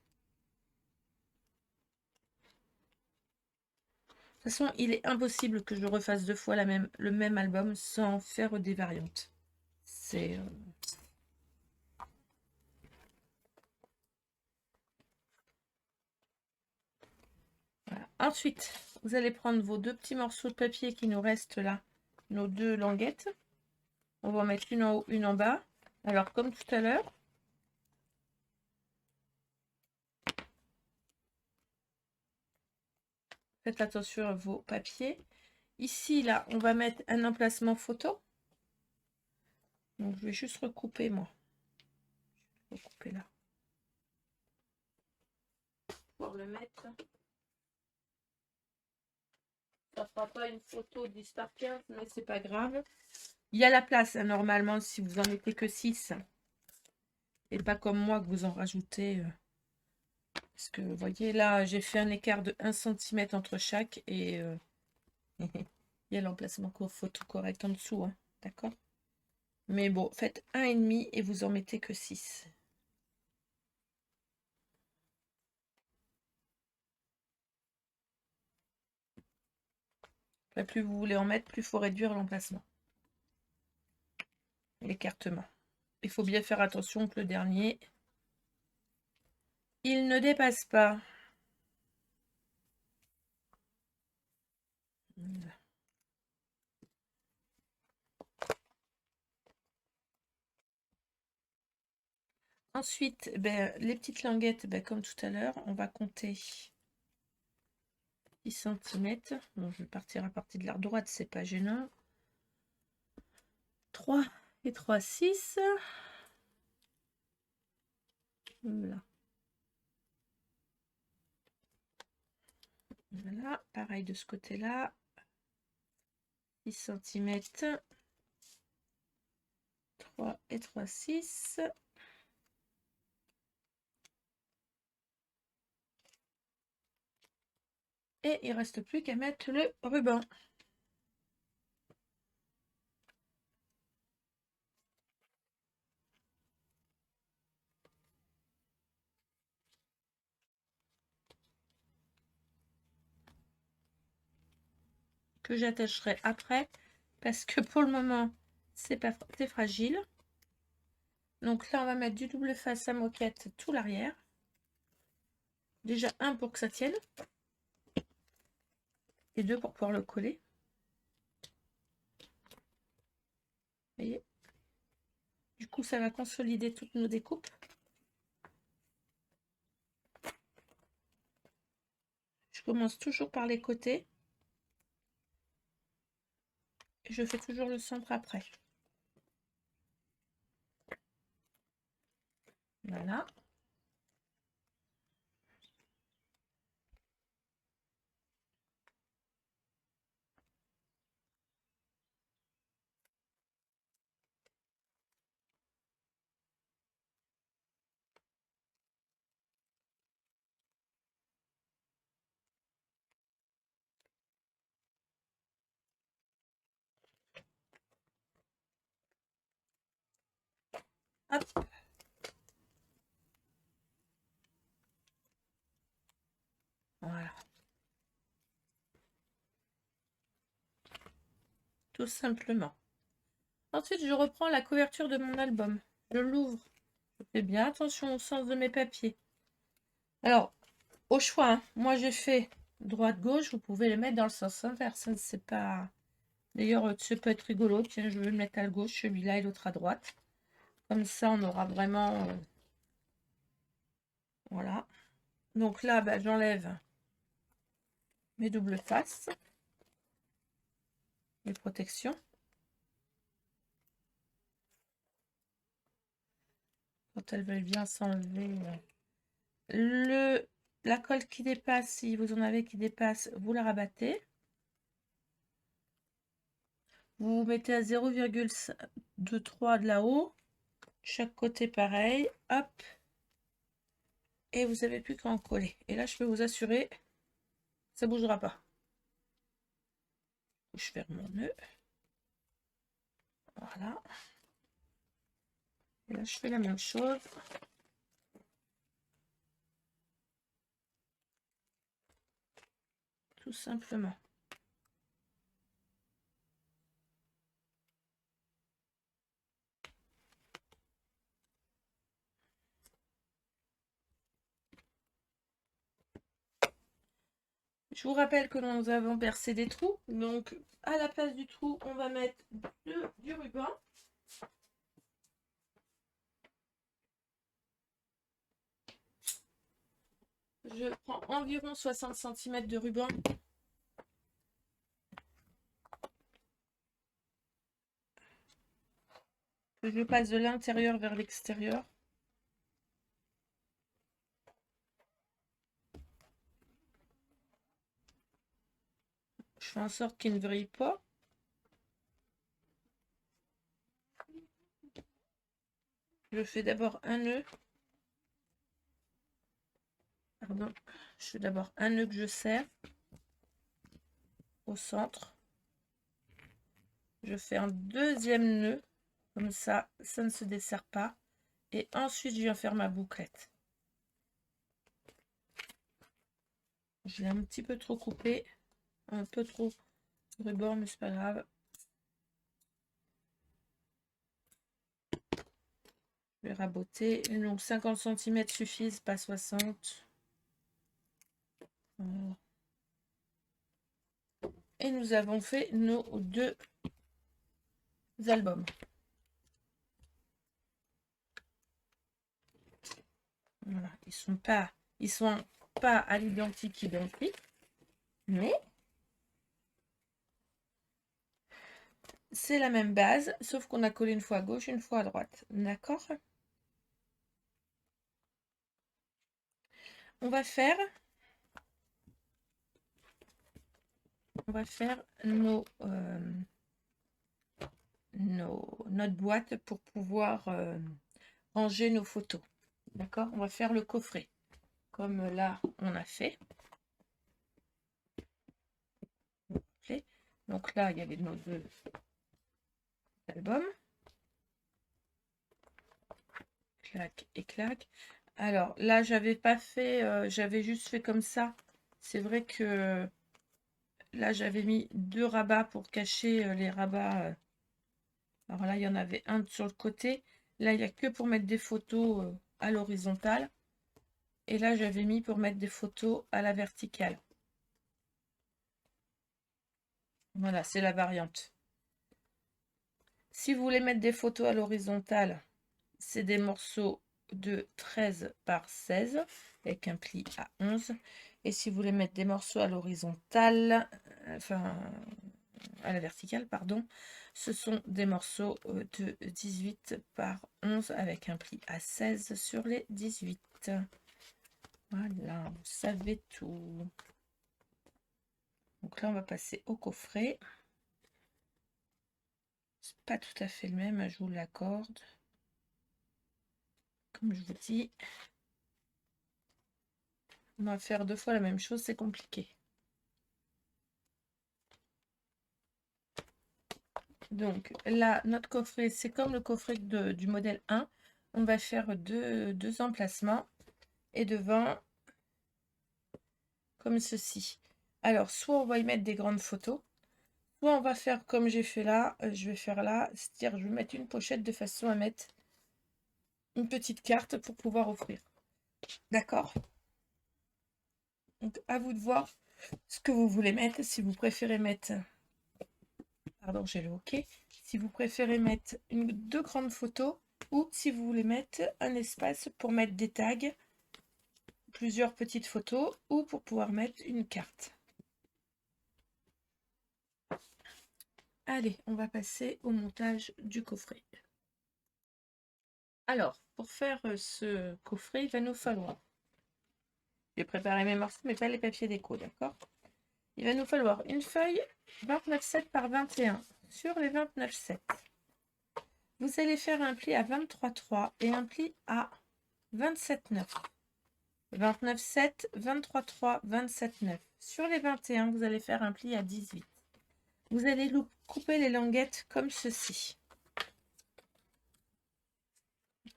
De toute façon, il est impossible que je refasse 2 fois le même album sans faire des variantes. C'est... Voilà. Ensuite, vous allez prendre vos 2 petits morceaux de papier qui nous restent là, nos 2 languettes. On va en mettre une en haut, une en bas. Alors, comme tout à l'heure, faites attention à vos papiers. Ici, là, on va mettre un emplacement photo. Donc, je vais juste recouper, moi. Je vais recouper là. Pour le mettre. Ça fera pas une photo 10 par 15, mais c'est pas grave. Il y a la place, hein, normalement, si vous en mettez que 6. Et pas comme moi que vous en rajoutez. Parce que, vous voyez, là, j'ai fait un écart de 1 cm entre chaque. Et il y a l'emplacement photo correct en dessous. Hein, d'accord? Mais bon, faites 1,5 et vous en mettez que 6. Là, plus vous voulez en mettre, plus il faut réduire l'emplacement. L'écartement. Il faut bien faire attention que le dernier, il ne dépasse pas. Voilà. Ensuite, les petites languettes, comme tout à l'heure, on va compter 10 cm. Bon, je vais partir à partir de l'air droite, c'est pas gênant. 3 et 3, 6. Voilà. Voilà, pareil de ce côté-là. 10 cm. 3 et 3, 6. Et il ne reste plus qu'à mettre le ruban. Que j'attacherai après parce que pour le moment c'est fragile. Donc là on va mettre du double face à moquette tout l'arrière. Déjà un pour que ça tienne et 2 pour pouvoir le coller. voyez? Du coup, ça va consolider toutes nos découpes. Je commence toujours par les côtés. Et je fais toujours le centre après. Voilà. Hop. Voilà. Tout simplement. Ensuite, je reprends la couverture de mon album. Je l'ouvre. Je fais bien attention au sens de mes papiers. Alors, au choix, hein. Moi j'ai fait droite-gauche. Vous pouvez les mettre dans le sens inverse. C'est pas... D'ailleurs, ça peut être rigolo. Tiens, je vais le mettre à gauche, celui-là et l'autre à droite. Comme ça, on aura vraiment... Voilà. Donc là, bah, j'enlève mes doubles faces. Les protections. Quand elles veulent bien s'enlever. La colle qui dépasse, si vous en avez qui dépasse, vous la rabattez. Vous vous mettez à 0,23 de là-haut. Chaque côté pareil. Hop. Et vous n'avez plus qu'à en coller. Et là, je peux vous assurer, ça ne bougera pas. Je ferme mon nœud. Voilà. Et là, je fais la même chose. Tout simplement. Je vous rappelle que nous avons percé des trous. Donc, à la place du trou, on va mettre du ruban. Je prends environ 60 cm de ruban. Je passe de l'intérieur vers l'extérieur. Je fais en sorte qu'il ne vrille pas. Je fais d'abord un nœud. Pardon. Je fais d'abord un nœud que je serre au centre. Je fais un deuxième nœud. Comme ça, ça ne se desserre pas. Et ensuite, je viens faire ma bouclette. Je l'ai un petit peu trop coupé. Un peu trop de ruban, mais c'est pas grave. Je vais raboter. Donc 50 cm suffisent, pas 60. Voilà. Et nous avons fait nos deux albums. Voilà. Ils sont pas à l'identique, mais c'est la même base, sauf qu'on a collé une fois à gauche, une fois à droite. D'accord? On va faire notre boîte pour pouvoir ranger nos photos. D'accord? On va faire le coffret. Comme là, on a fait. Donc là, il y avait nos deux albums. Clac et clac. Alors là, j'avais pas fait, j'avais juste fait comme ça. C'est vrai que là, j'avais mis deux rabats pour cacher les rabats. Alors là, il y en avait un sur le côté. Là, il n'y a que pour mettre des photos à l'horizontale. Et là, j'avais mis pour mettre des photos à la verticale. Voilà, c'est la variante. Si vous voulez mettre des photos à l'horizontale, c'est des morceaux de 13 par 16 avec un pli à 11. Et si vous voulez mettre des morceaux à l'horizontale, enfin à la verticale, pardon, ce sont des morceaux de 18 par 11 avec un pli à 16 sur les 18. Voilà, vous savez tout. Donc là, on va passer au coffret. C'est pas tout à fait le même, je vous l'accorde. Comme je vous dis, on va faire 2 fois la même chose, c'est compliqué. Donc là, notre coffret, c'est comme le coffret du modèle 1. On va faire deux emplacements et devant, comme ceci. Alors, soit on va y mettre des grandes photos, soit on va faire comme j'ai fait là, je vais faire là, c'est-à-dire je vais mettre une pochette de façon à mettre une petite carte pour pouvoir offrir. D'accord? Donc, à vous de voir ce que vous voulez mettre. Si vous préférez mettre... Pardon, j'ai le OK. Si vous préférez mettre deux grandes photos ou si vous voulez mettre un espace pour mettre des tags, plusieurs petites photos ou pour pouvoir mettre une carte. Allez, on va passer au montage du coffret. Alors, pour faire ce coffret, il va nous falloir... J'ai préparé mes morceaux, mais pas les papiers déco, d'accord? Il va nous falloir une feuille 29,7 par 21 sur les 29,7. Vous allez faire un pli à 23,3 et un pli à 27,9. 29,7, 23,3, 27,9. Sur les 21, vous allez faire un pli à 18. Vous allez couper les languettes comme ceci.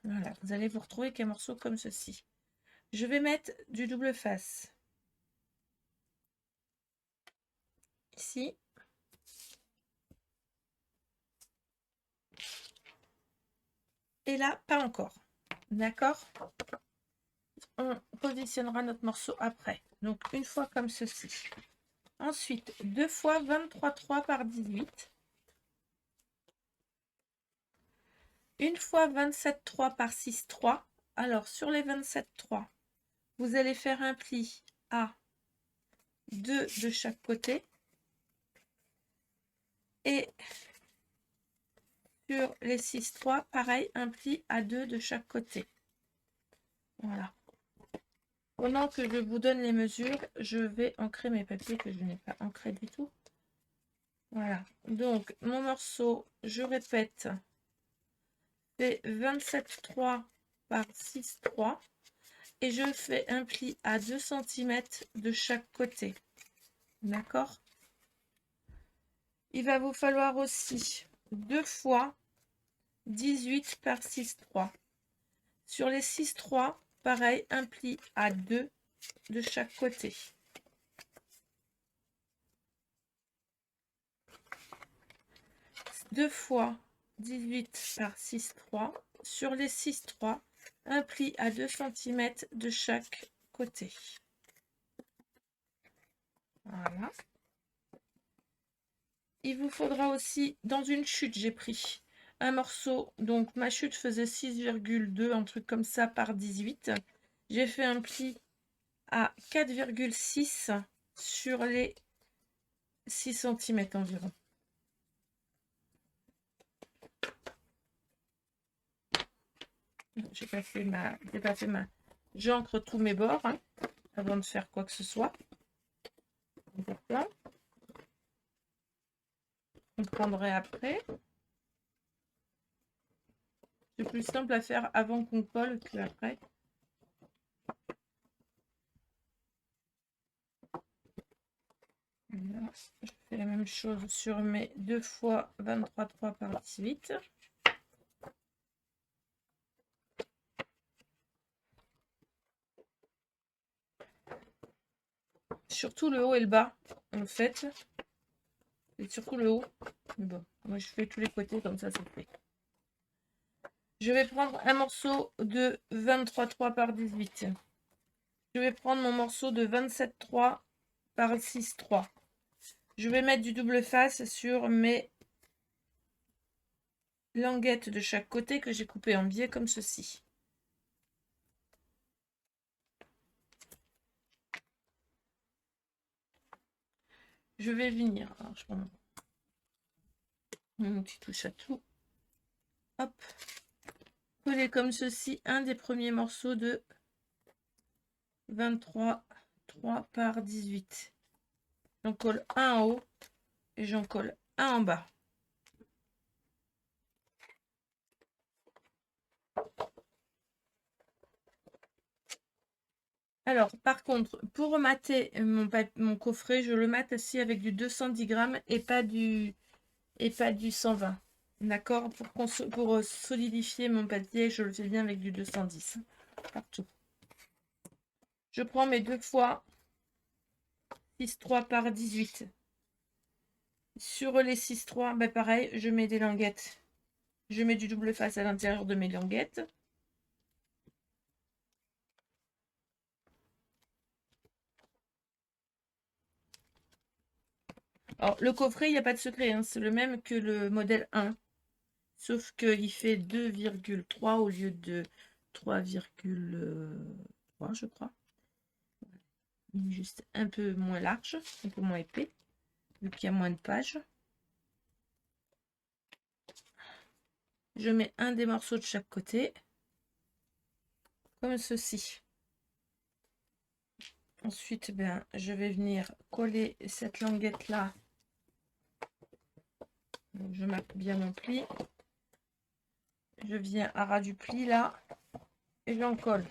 Voilà, vous allez vous retrouver avec un morceau comme ceci. Je vais mettre du double face. Ici. Et là, pas encore. D'accord? On positionnera notre morceau après. Donc, une fois comme ceci. Ensuite, 2 fois 23,3 par 18. Une fois 27,3 par 6,3. Alors, sur les 27,3, vous allez faire un pli à 2 de chaque côté. Et sur les 6,3, pareil, un pli à 2 de chaque côté. Voilà. Pendant que je vous donne les mesures, je vais ancrer mes papiers que je n'ai pas ancrés du tout. Voilà. Donc, mon morceau, je répète, fait 27,3 par 6,3 et je fais un pli à 2 cm de chaque côté. D'accord? Il va vous falloir aussi 2 fois 18 par 6,3. Sur les 6,3, pareil, un pli à 2 de chaque côté. Deux fois 18 par 6,3. Sur les 6,3, un pli à 2 cm de chaque côté. Voilà. Il vous faudra aussi, dans une chute, j'ai pris un morceau, donc ma chute faisait 6,2, un truc comme ça, par 18. J'ai fait un pli à 4,6 sur les 6 cm environ. J'ai pas fait ma... J'encre tous mes bords hein, avant de faire quoi que ce soit. On prendrait après. C'est plus simple à faire avant qu'on colle que après. Voilà. Je fais la même chose sur mes 2 fois 23,3 par 18. Surtout le haut et le bas, en fait. Et surtout le haut. Mais bon, moi je fais tous les côtés comme ça, c'est fait. Je vais prendre un morceau de 23,3 par 18. Je vais prendre mon morceau de 27,3 par 6,3. Je vais mettre du double face sur mes languettes de chaque côté que j'ai coupé en biais comme ceci. Je vais venir, alors je prends mon petit touche à tout, hop, coller comme ceci un des premiers morceaux de 23 3 par 18. J'en colle un en haut et j'en colle un en bas. Alors, par contre, pour remater mon coffret, je le mate aussi avec du 210 grammes et pas du 120. D'accord? Pour solidifier mon papier, je le fais bien avec du 210 partout. Je prends mes 2 fois 6,3 par 18. Sur les 6,3, ben pareil, je mets des languettes. Je mets du double face à l'intérieur de mes languettes. Alors, le coffret, il n'y a pas de secret, hein, c'est le même que le modèle 1. Sauf qu'il fait 2,3 au lieu de 3,3, je crois. Il est juste un peu moins large, un peu moins épais, vu qu'il y a moins de pages. Je mets un des morceaux de chaque côté, comme ceci. Ensuite, ben, je vais venir coller cette languette là. Donc, je marque bien mon pli. Je viens à ras du pli là et j'en colle.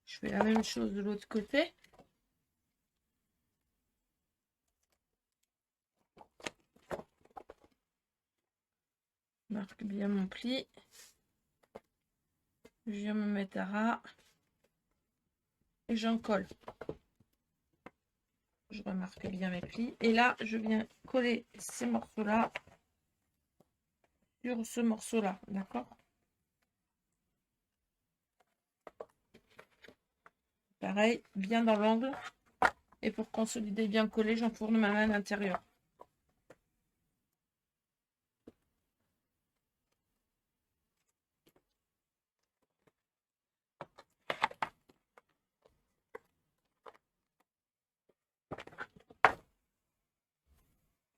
Je fais la même chose de l'autre côté. Je marque bien mon pli. Je viens me mettre à ras et j'en colle. Je remarque bien mes plis. Et là, je viens coller ces morceaux-là sur ce morceau-là. D'accord? Pareil, bien dans l'angle. Et pour consolider bien collé, j'enfourne ma main à l'intérieur.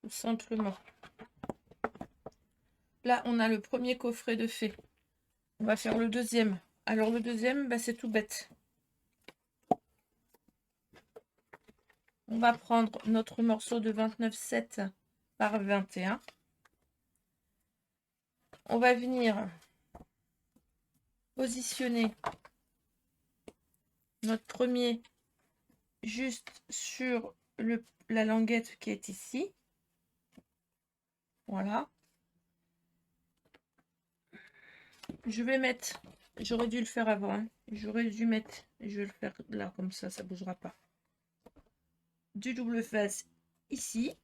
Tout simplement. Là, on a le premier coffret de fait. On va faire le deuxième. Alors, le deuxième, bah, c'est tout bête. On va prendre notre morceau de 29,7 par 21. On va venir positionner notre premier juste sur la languette qui est ici. Voilà. Je vais mettre, j'aurais dû le faire avant, hein. J'aurais dû mettre, je vais le faire là comme ça ne bougera pas. Du double face ici.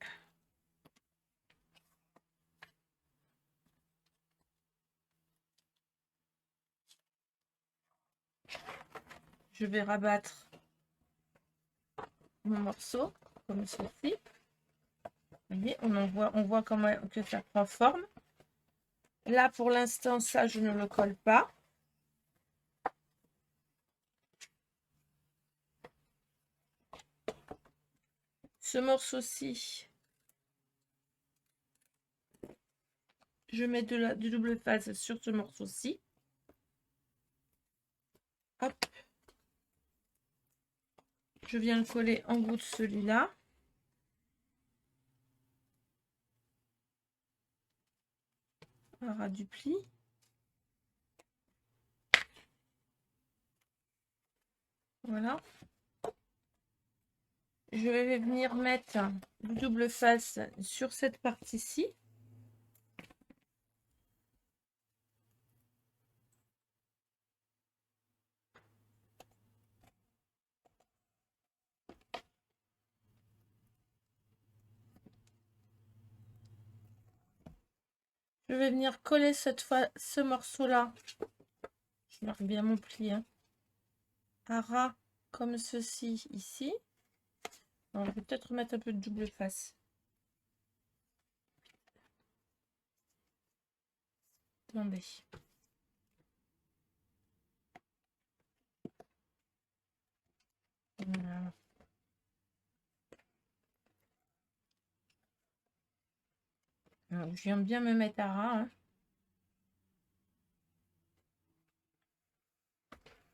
Je vais rabattre mon morceau comme ceci. Vous voyez, on voit comment que ça prend forme. Là, pour l'instant, ça, je ne le colle pas. Ce morceau-ci, je mets du double face sur ce morceau-ci. Hop. Je viens le coller en bout de celui-là. À ras du pli. Voilà. Je vais venir mettre du double face sur cette partie-ci. Je vais venir coller cette fois ce morceau-là. Je marque bien mon pli, hein, à ras comme ceci ici. Alors, je vais peut-être mettre un peu de double face. Attendez. Voilà. Alors, je viens bien me mettre à ras. Hein.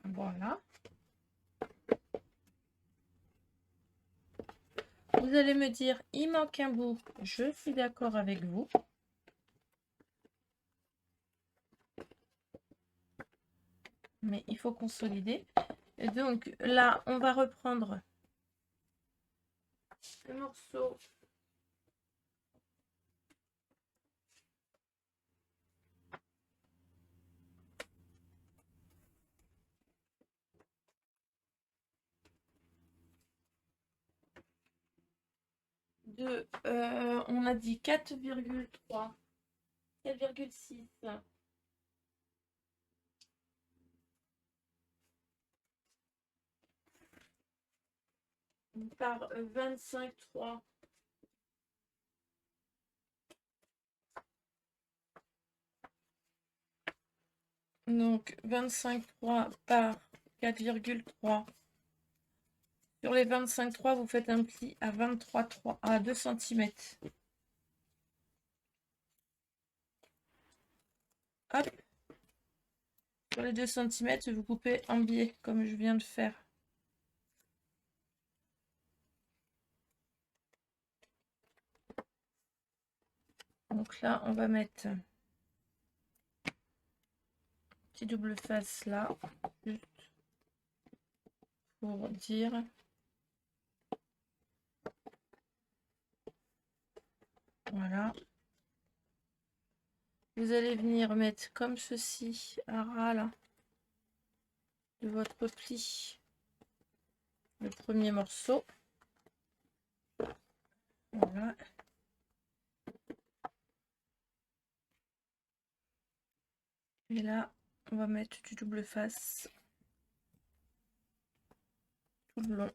Voilà. Vous allez me dire, il manque un bout. Je suis d'accord avec vous. Mais il faut consolider. Et donc là, on va reprendre le morceau de, on a dit 4,3, 4,6. Par 25,3. Donc 25,3 par 4,3. Sur les 25,3, vous faites un pli à 23,3 à 2 cm. Hop. Sur les 2 cm, vous coupez en biais comme je viens de faire. Donc là, on va mettre petit double face là, juste pour dire. Voilà. Vous allez venir mettre comme ceci à ras là de votre pli le premier morceau. Voilà. Et là, on va mettre du double face tout le long.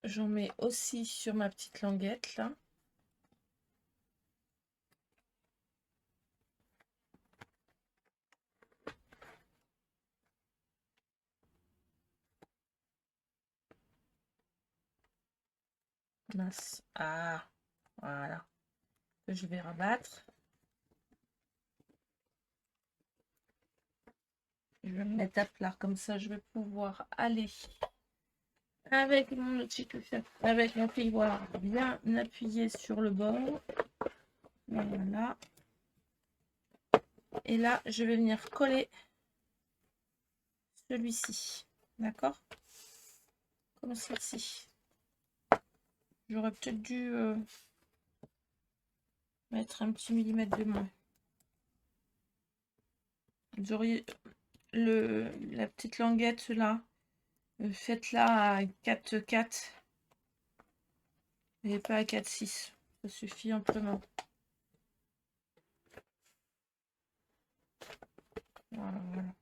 J'en mets aussi sur ma petite languette là. Mince. Ah, voilà. Je vais rabattre. Je vais me mettre à plat comme ça, je vais pouvoir aller avec mon outil avec mon plioir bien appuyé sur le bord. Voilà. Et là, je vais venir coller celui-ci. D'accord? Comme ceci. J'aurais peut-être dû mettre un petit millimètre de moins. Vous auriez la petite languette là. Faites-la à 4,4 et pas à 4,6. Ça suffit amplement. Voilà, voilà.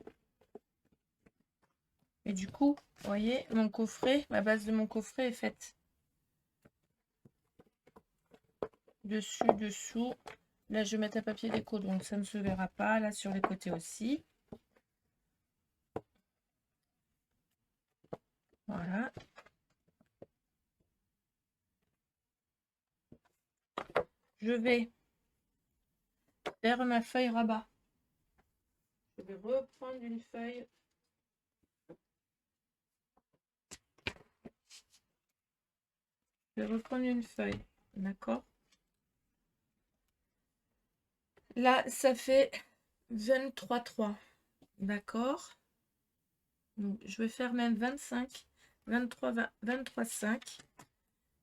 Et du coup, vous voyez, mon coffret, ma base de mon coffret est faite. Dessus, dessous. Là, je vais mettre un papier déco, donc ça ne se verra pas. Là, sur les côtés aussi. Voilà. Je vais faire ma feuille rabat. Je vais reprendre une feuille. Je vais reprendre une feuille. D'accord? Là, ça fait 23,3. D'accord? Donc, je vais faire même 25, 23, 23,5.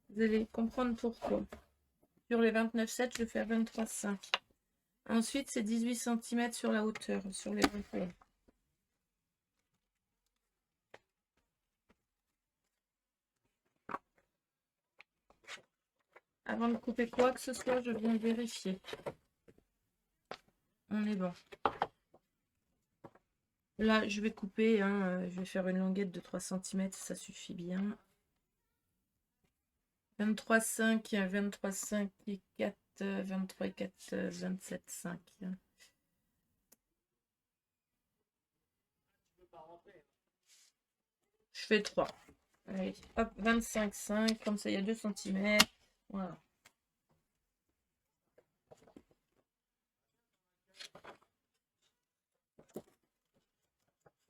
Vous allez comprendre pourquoi. Sur les 29,7, je vais faire 23,5. Ensuite, c'est 18 cm sur la hauteur, sur les 21. Avant de couper quoi que ce soit, je viens vérifier. On est bon. Là, je vais couper, hein, je vais faire une longuette de 3 cm, ça suffit bien. 23,5, 23,5 et 4, 23 et 4, 27,5. Je fais 3. Allez, hop, 25,5, comme ça il y a 2 cm. Voilà.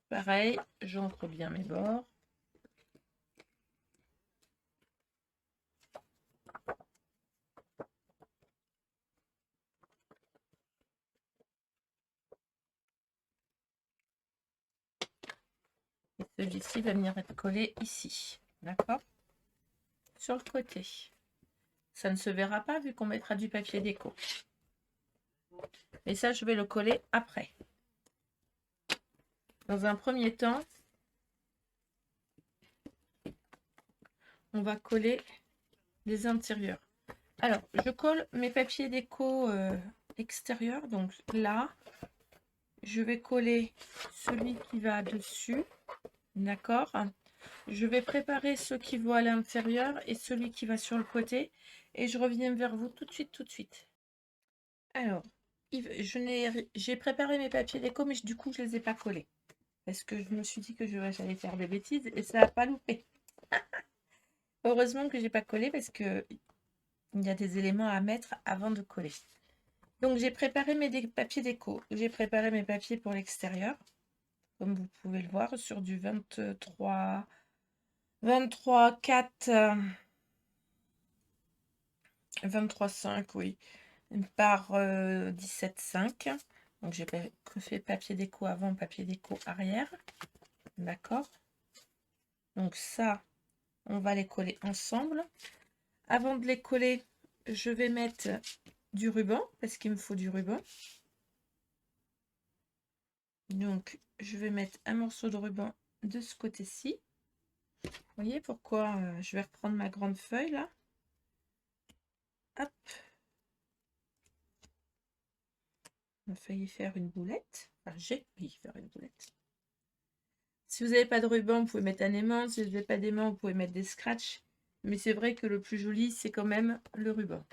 Pareil, j'ancre bien mes bords. Et celui-ci va venir être collé ici. D'accord? Sur le côté. Ça ne se verra pas vu qu'on mettra du papier déco. Et ça, je vais le coller après. Dans un premier temps, on va coller les intérieurs. Alors, je colle mes papiers déco extérieurs. Donc là, je vais coller celui qui va dessus. D'accord? Je vais préparer ceux qui vont à l'intérieur et celui qui va sur le côté. Et je reviens vers vous tout de suite, tout de suite. Alors, j'ai préparé mes papiers déco, mais du coup, je ne les ai pas collés. Parce que je me suis dit que j'allais faire des bêtises et ça n'a pas loupé. Heureusement que j'ai pas collé parce que il y a des éléments à mettre avant de coller. Donc j'ai préparé mes papiers déco. J'ai préparé mes papiers pour l'extérieur. Comme vous pouvez le voir, sur du 23, 4, 23,5, oui, par 17,5. Donc j'ai fait papier déco avant, papier déco arrière. D'accord? Donc ça, on va les coller ensemble. Avant de les coller, je vais mettre du ruban, parce qu'il me faut du ruban. Donc, je vais mettre un morceau de ruban de ce côté-ci. Vous voyez pourquoi je vais reprendre ma grande feuille, là. Hop. On a failli faire une boulette. Enfin, j'ai failli faire une boulette. Si vous n'avez pas de ruban, vous pouvez mettre un aimant. Si vous n'avez pas d'aimant, vous pouvez mettre des scratchs. Mais c'est vrai que le plus joli, c'est quand même le ruban.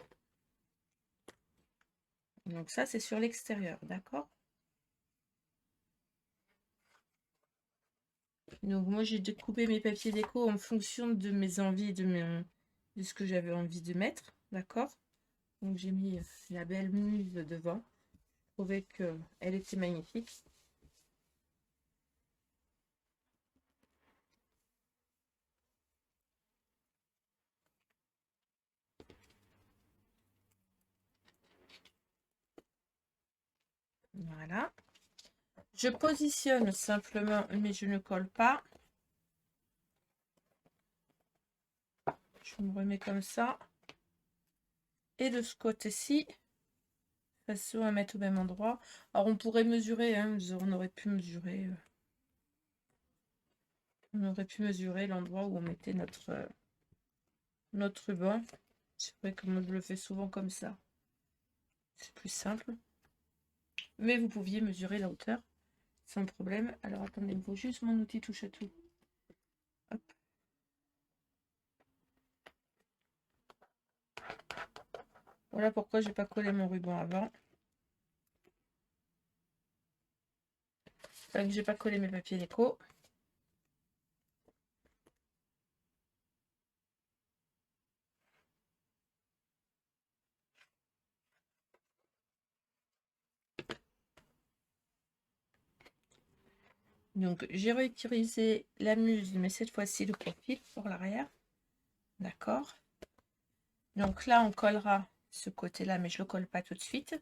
Donc ça, c'est sur l'extérieur, d'accord? Donc moi, j'ai découpé mes papiers déco en fonction de mes envies, de ce que j'avais envie de mettre, d'accord? Donc j'ai mis la belle muse devant. Je trouvais qu'elle était magnifique. Voilà. Je positionne simplement, mais je ne colle pas. Je me remets comme ça. Et de ce côté-ci, façon à mettre au même endroit. Alors on pourrait mesurer, hein, on aurait pu mesurer. On aurait pu mesurer l'endroit où on mettait notre ruban. C'est vrai que moi je le fais souvent comme ça. C'est plus simple. Mais vous pouviez mesurer la hauteur sans problème. Alors attendez, il me faut juste mon outil touche à tout. Hop. Voilà pourquoi j'ai pas collé mon ruban avant. Donc j'ai pas collé mes papiers déco. Donc j'ai réutilisé la muse, mais cette fois-ci le profil pour l'arrière. D'accord. Donc là on collera ce côté-là, mais je le colle pas tout de suite.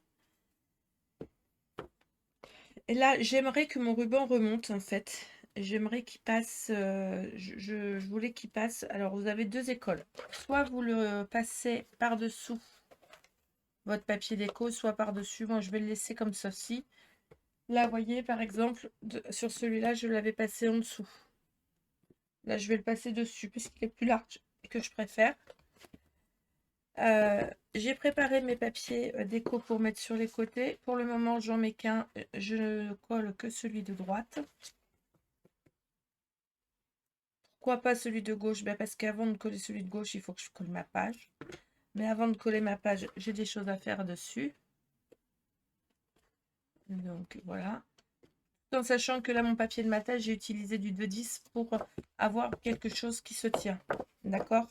Et là j'aimerais que mon ruban remonte en fait. J'aimerais qu'il passe, je voulais qu'il passe. Alors vous avez deux écoles. Soit vous le passez par-dessous votre papier déco, soit par-dessus. Bon, je vais le laisser comme ceci. Là, vous voyez, par exemple, sur celui-là, je l'avais passé en dessous. Là, je vais le passer dessus, puisqu'il est plus large que je préfère. J'ai préparé mes papiers déco pour mettre sur les côtés. Pour le moment, j'en mets qu'un. Je ne colle que celui de droite. Pourquoi pas celui de gauche? Ben parce qu'avant de coller celui de gauche, il faut que je colle ma page. Mais avant de coller ma page, j'ai des choses à faire dessus. Donc voilà. En sachant que là, mon papier de matage, j'ai utilisé du 2,10 pour avoir quelque chose qui se tient. D'accord?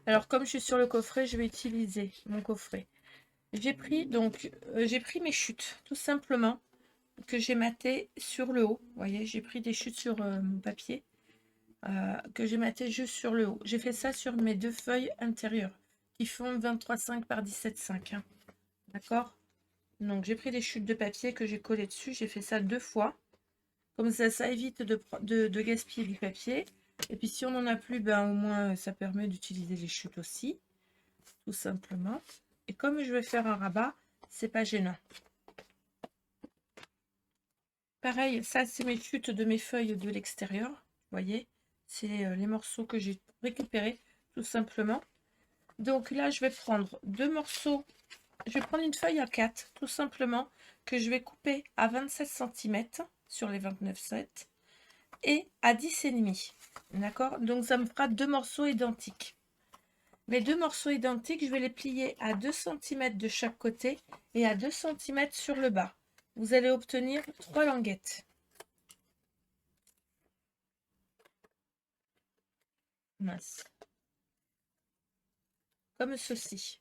Alors, comme je suis sur le coffret, je vais utiliser mon coffret. J'ai pris mes chutes, tout simplement, que j'ai maté sur le haut. Vous voyez, j'ai pris des chutes sur mon papier, que j'ai maté juste sur le haut. J'ai fait ça sur mes 2 feuilles intérieures, qui font 23,5 par 17,5. Hein. D'accord? Donc, j'ai pris des chutes de papier que j'ai collées dessus. J'ai fait ça 2 fois. Comme ça évite de gaspiller du papier. Et puis, si on n'en a plus, ben, au moins, ça permet d'utiliser les chutes aussi, tout simplement. Et comme je vais faire un rabat, c'est pas gênant. Pareil, ça, c'est mes chutes de mes feuilles de l'extérieur. Vous voyez, c'est les morceaux que j'ai récupérés, tout simplement. Donc là, je vais prendre 2 morceaux. Je vais prendre une feuille à 4, tout simplement, que je vais couper à 27 cm sur les 29,7 et à 10,5. D'accord? Donc ça me fera 2 morceaux identiques. Les 2 morceaux identiques, je vais les plier à 2 cm de chaque côté et à 2 cm sur le bas. Vous allez obtenir 3 languettes. Mince. Comme ceci.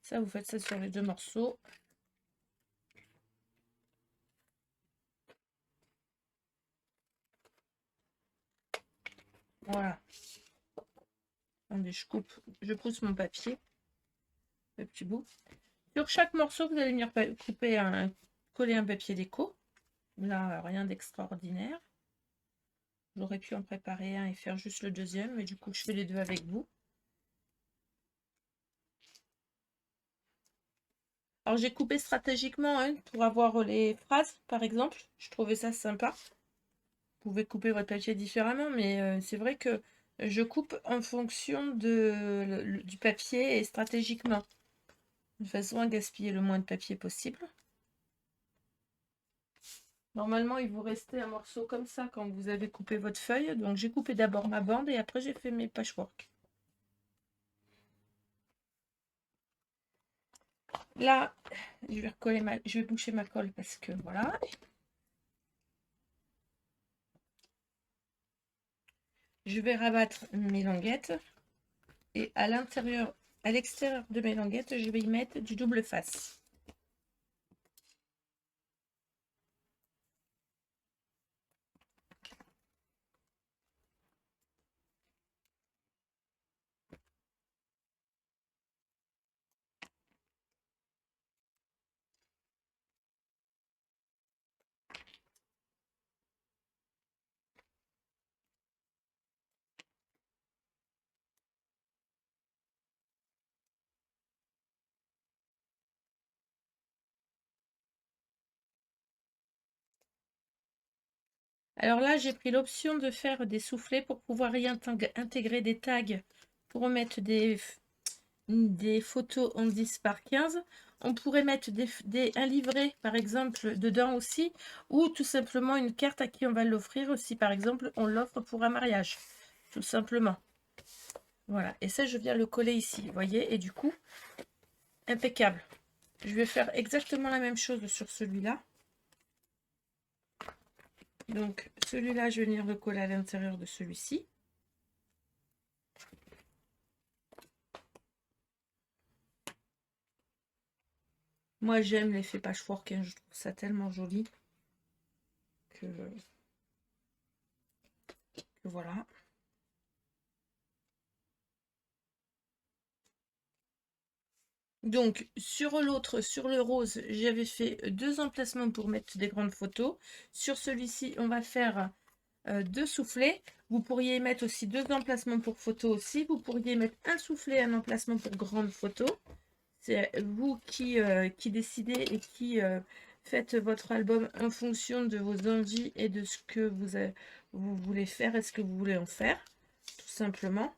Ça, vous faites ça sur les 2 morceaux. Voilà. Attendez, je pousse mon papier. Le petit bout. Sur chaque morceau, vous allez venir coller un papier déco. Là, rien d'extraordinaire. J'aurais pu en préparer un et faire juste le deuxième, mais du coup, je fais les deux avec vous. Alors, j'ai coupé stratégiquement hein, pour avoir les phrases, par exemple. Je trouvais ça sympa. Vous pouvez couper votre papier différemment, mais c'est vrai que je coupe en fonction du papier et stratégiquement, de façon à gaspiller le moins de papier possible. Normalement, il vous restait un morceau comme ça quand vous avez coupé votre feuille. Donc, j'ai coupé d'abord ma bande et après, j'ai fait mes patchwork. Là, je vais boucher ma colle parce que voilà. Je vais rabattre mes languettes et à l'extérieur de mes languettes, je vais y mettre du double face. Alors là, j'ai pris l'option de faire des soufflets pour pouvoir y intégrer des tags pour mettre des photos en 10 par 15. On pourrait mettre un livret, par exemple, dedans aussi, ou tout simplement une carte à qui on va l'offrir aussi. Par exemple, on l'offre pour un mariage, tout simplement. Voilà, et ça, je viens le coller ici, vous voyez, et du coup, impeccable. Je vais faire exactement la même chose sur celui-là. Donc, celui-là, je vais venir le coller à l'intérieur de celui-ci. Moi, j'aime l'effet patchwork, hein, je trouve ça tellement joli que voilà. Donc, sur l'autre, sur le rose, j'avais fait 2 emplacements pour mettre des grandes photos. Sur celui-ci, on va faire 2 soufflets. Vous pourriez mettre aussi 2 emplacements pour photos aussi. Vous pourriez mettre un soufflet, un emplacement pour grande photo. C'est vous qui décidez et qui faites votre album en fonction de vos envies et de ce que vous voulez faire et ce que vous voulez en faire, tout simplement.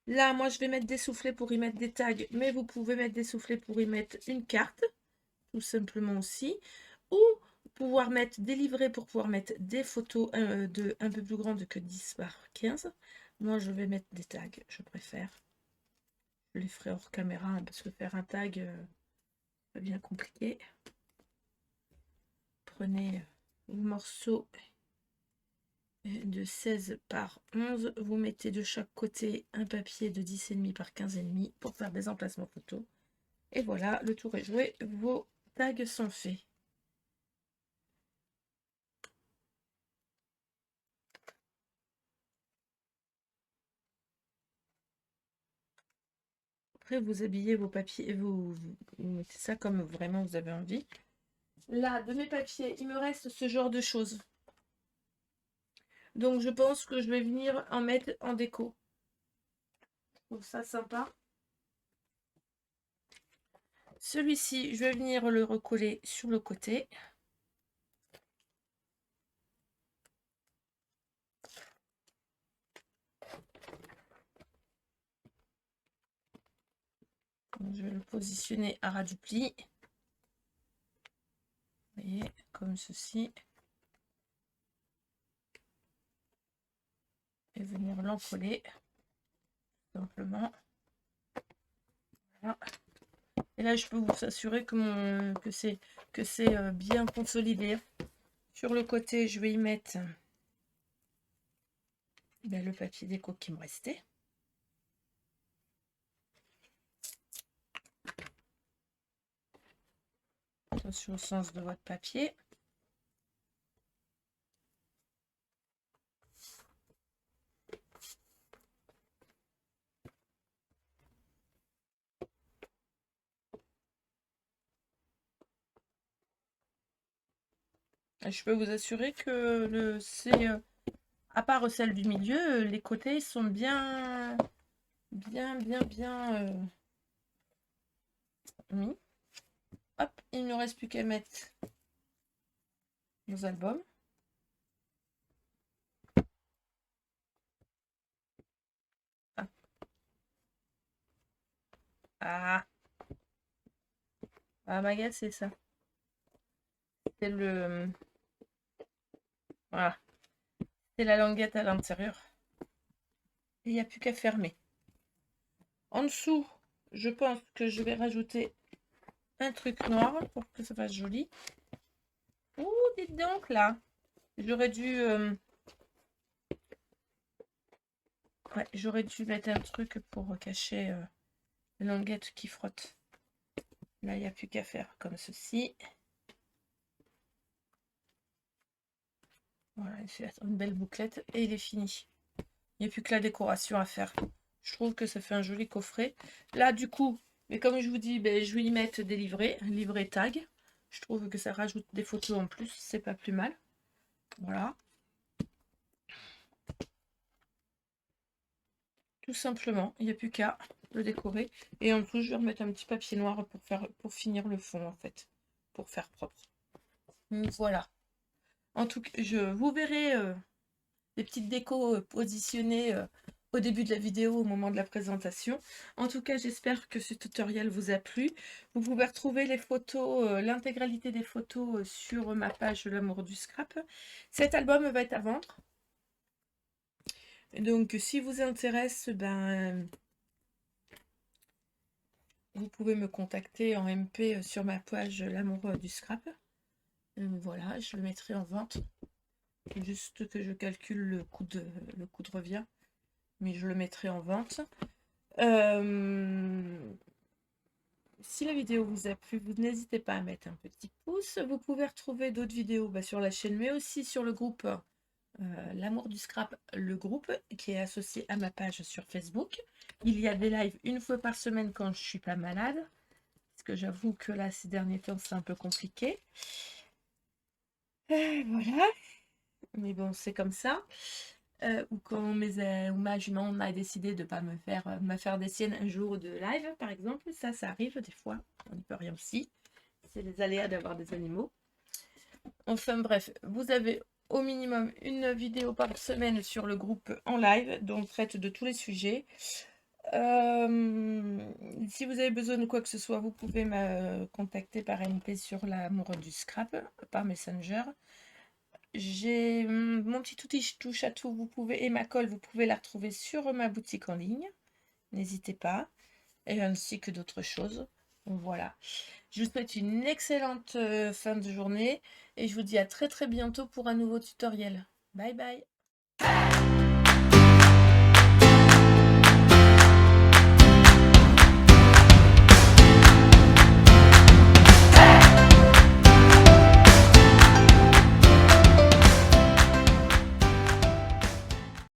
Là, moi, je vais mettre des soufflets pour y mettre des tags, mais vous pouvez mettre des soufflets pour y mettre une carte, tout simplement aussi. Ou pouvoir mettre des livrets pour pouvoir mettre des photos un peu plus grandes que 10 par 15. Moi, je vais mettre des tags, je préfère. Je les ferai hors caméra, hein, parce que faire un tag, c'est bien compliqué. Prenez vos morceaux de 16 par 11, vous mettez de chaque côté un papier de 10,5 par 15,5 pour faire des emplacements photos. Et voilà, le tour est joué, vos tags sont faits. Après, vous habillez vos papiers, vous mettez ça comme vraiment vous avez envie. Là, de mes papiers, il me reste ce genre de choses. Donc, je pense que je vais venir en mettre en déco. Je trouve ça sympa. Celui-ci, je vais venir le recoller sur le côté. Je vais le positionner à ras du pli. Vous voyez, comme ceci. Et venir l'encoller. Simplement. Voilà. Et là, je peux vous assurer que c'est bien consolidé. Sur le côté, je vais y mettre le papier déco qui me restait. Attention au sens de votre papier. Je peux vous assurer que à part celle du milieu, les côtés sont bien mis. Hop, il ne nous reste plus qu'à mettre nos albums. Ah, ah, m'agacer ça. C'est voilà, c'est la languette à l'intérieur. Il n'y a plus qu'à fermer. En dessous, je pense que je vais rajouter un truc noir pour que ça fasse joli. Ouh, dites donc là. J'aurais dû... ouais, j'aurais dû mettre un truc pour cacher la languette qui frotte. Là, il n'y a plus qu'à faire comme ceci. Voilà, il fait une belle bouclette et il est fini. Il n'y a plus que la décoration à faire. Je trouve que ça fait un joli coffret. Là, du coup, mais comme je vous dis, je vais y mettre des livrets tag. Je trouve que ça rajoute des photos en plus, c'est pas plus mal. Voilà. Tout simplement, il n'y a plus qu'à le décorer. Et en dessous, je vais remettre un petit papier noir pour finir le fond, en fait. Pour faire propre. Donc, voilà. En tout cas, vous verrez des petites décos positionnées au début de la vidéo, au moment de la présentation. En tout cas, j'espère que ce tutoriel vous a plu. Vous pouvez retrouver les photos, l'intégralité des photos sur ma page L'amour du scrap. Cet album va être à vendre. Donc, si vous intéresse, vous pouvez me contacter en MP sur ma page L'amour du scrap. Voilà, je le mettrai en vente. Juste que je calcule le coût de revient. Mais je le mettrai en vente. Si la vidéo vous a plu, vous n'hésitez pas à mettre un petit pouce. Vous pouvez retrouver d'autres vidéos sur la chaîne, mais aussi sur le groupe L'amour du scrap, le groupe qui est associé à ma page sur Facebook. Il y a des lives une fois par semaine quand je suis pas malade. Parce que j'avoue que là, ces derniers temps, c'est un peu compliqué. Voilà. Mais bon, c'est comme ça. ou quand ou ma jument a décidé de pas me faire des siennes un jour de live, par exemple. Ça arrive des fois, on n'y peut rien aussi. C'est les aléas d'avoir des animaux. Enfin bref, vous avez au minimum une vidéo par semaine sur le groupe en live, dont on traite de tous les sujets. Si vous avez besoin de quoi que ce soit, vous pouvez me contacter par MP sur l'amour du scrap, par Messenger. J'ai mon petit outil touche à tout, vous pouvez, et ma colle, vous pouvez la retrouver sur ma boutique en ligne. N'hésitez pas. Et ainsi que d'autres choses. Donc voilà. Je vous souhaite une excellente fin de journée et je vous dis à très très bientôt pour un nouveau tutoriel. Bye bye.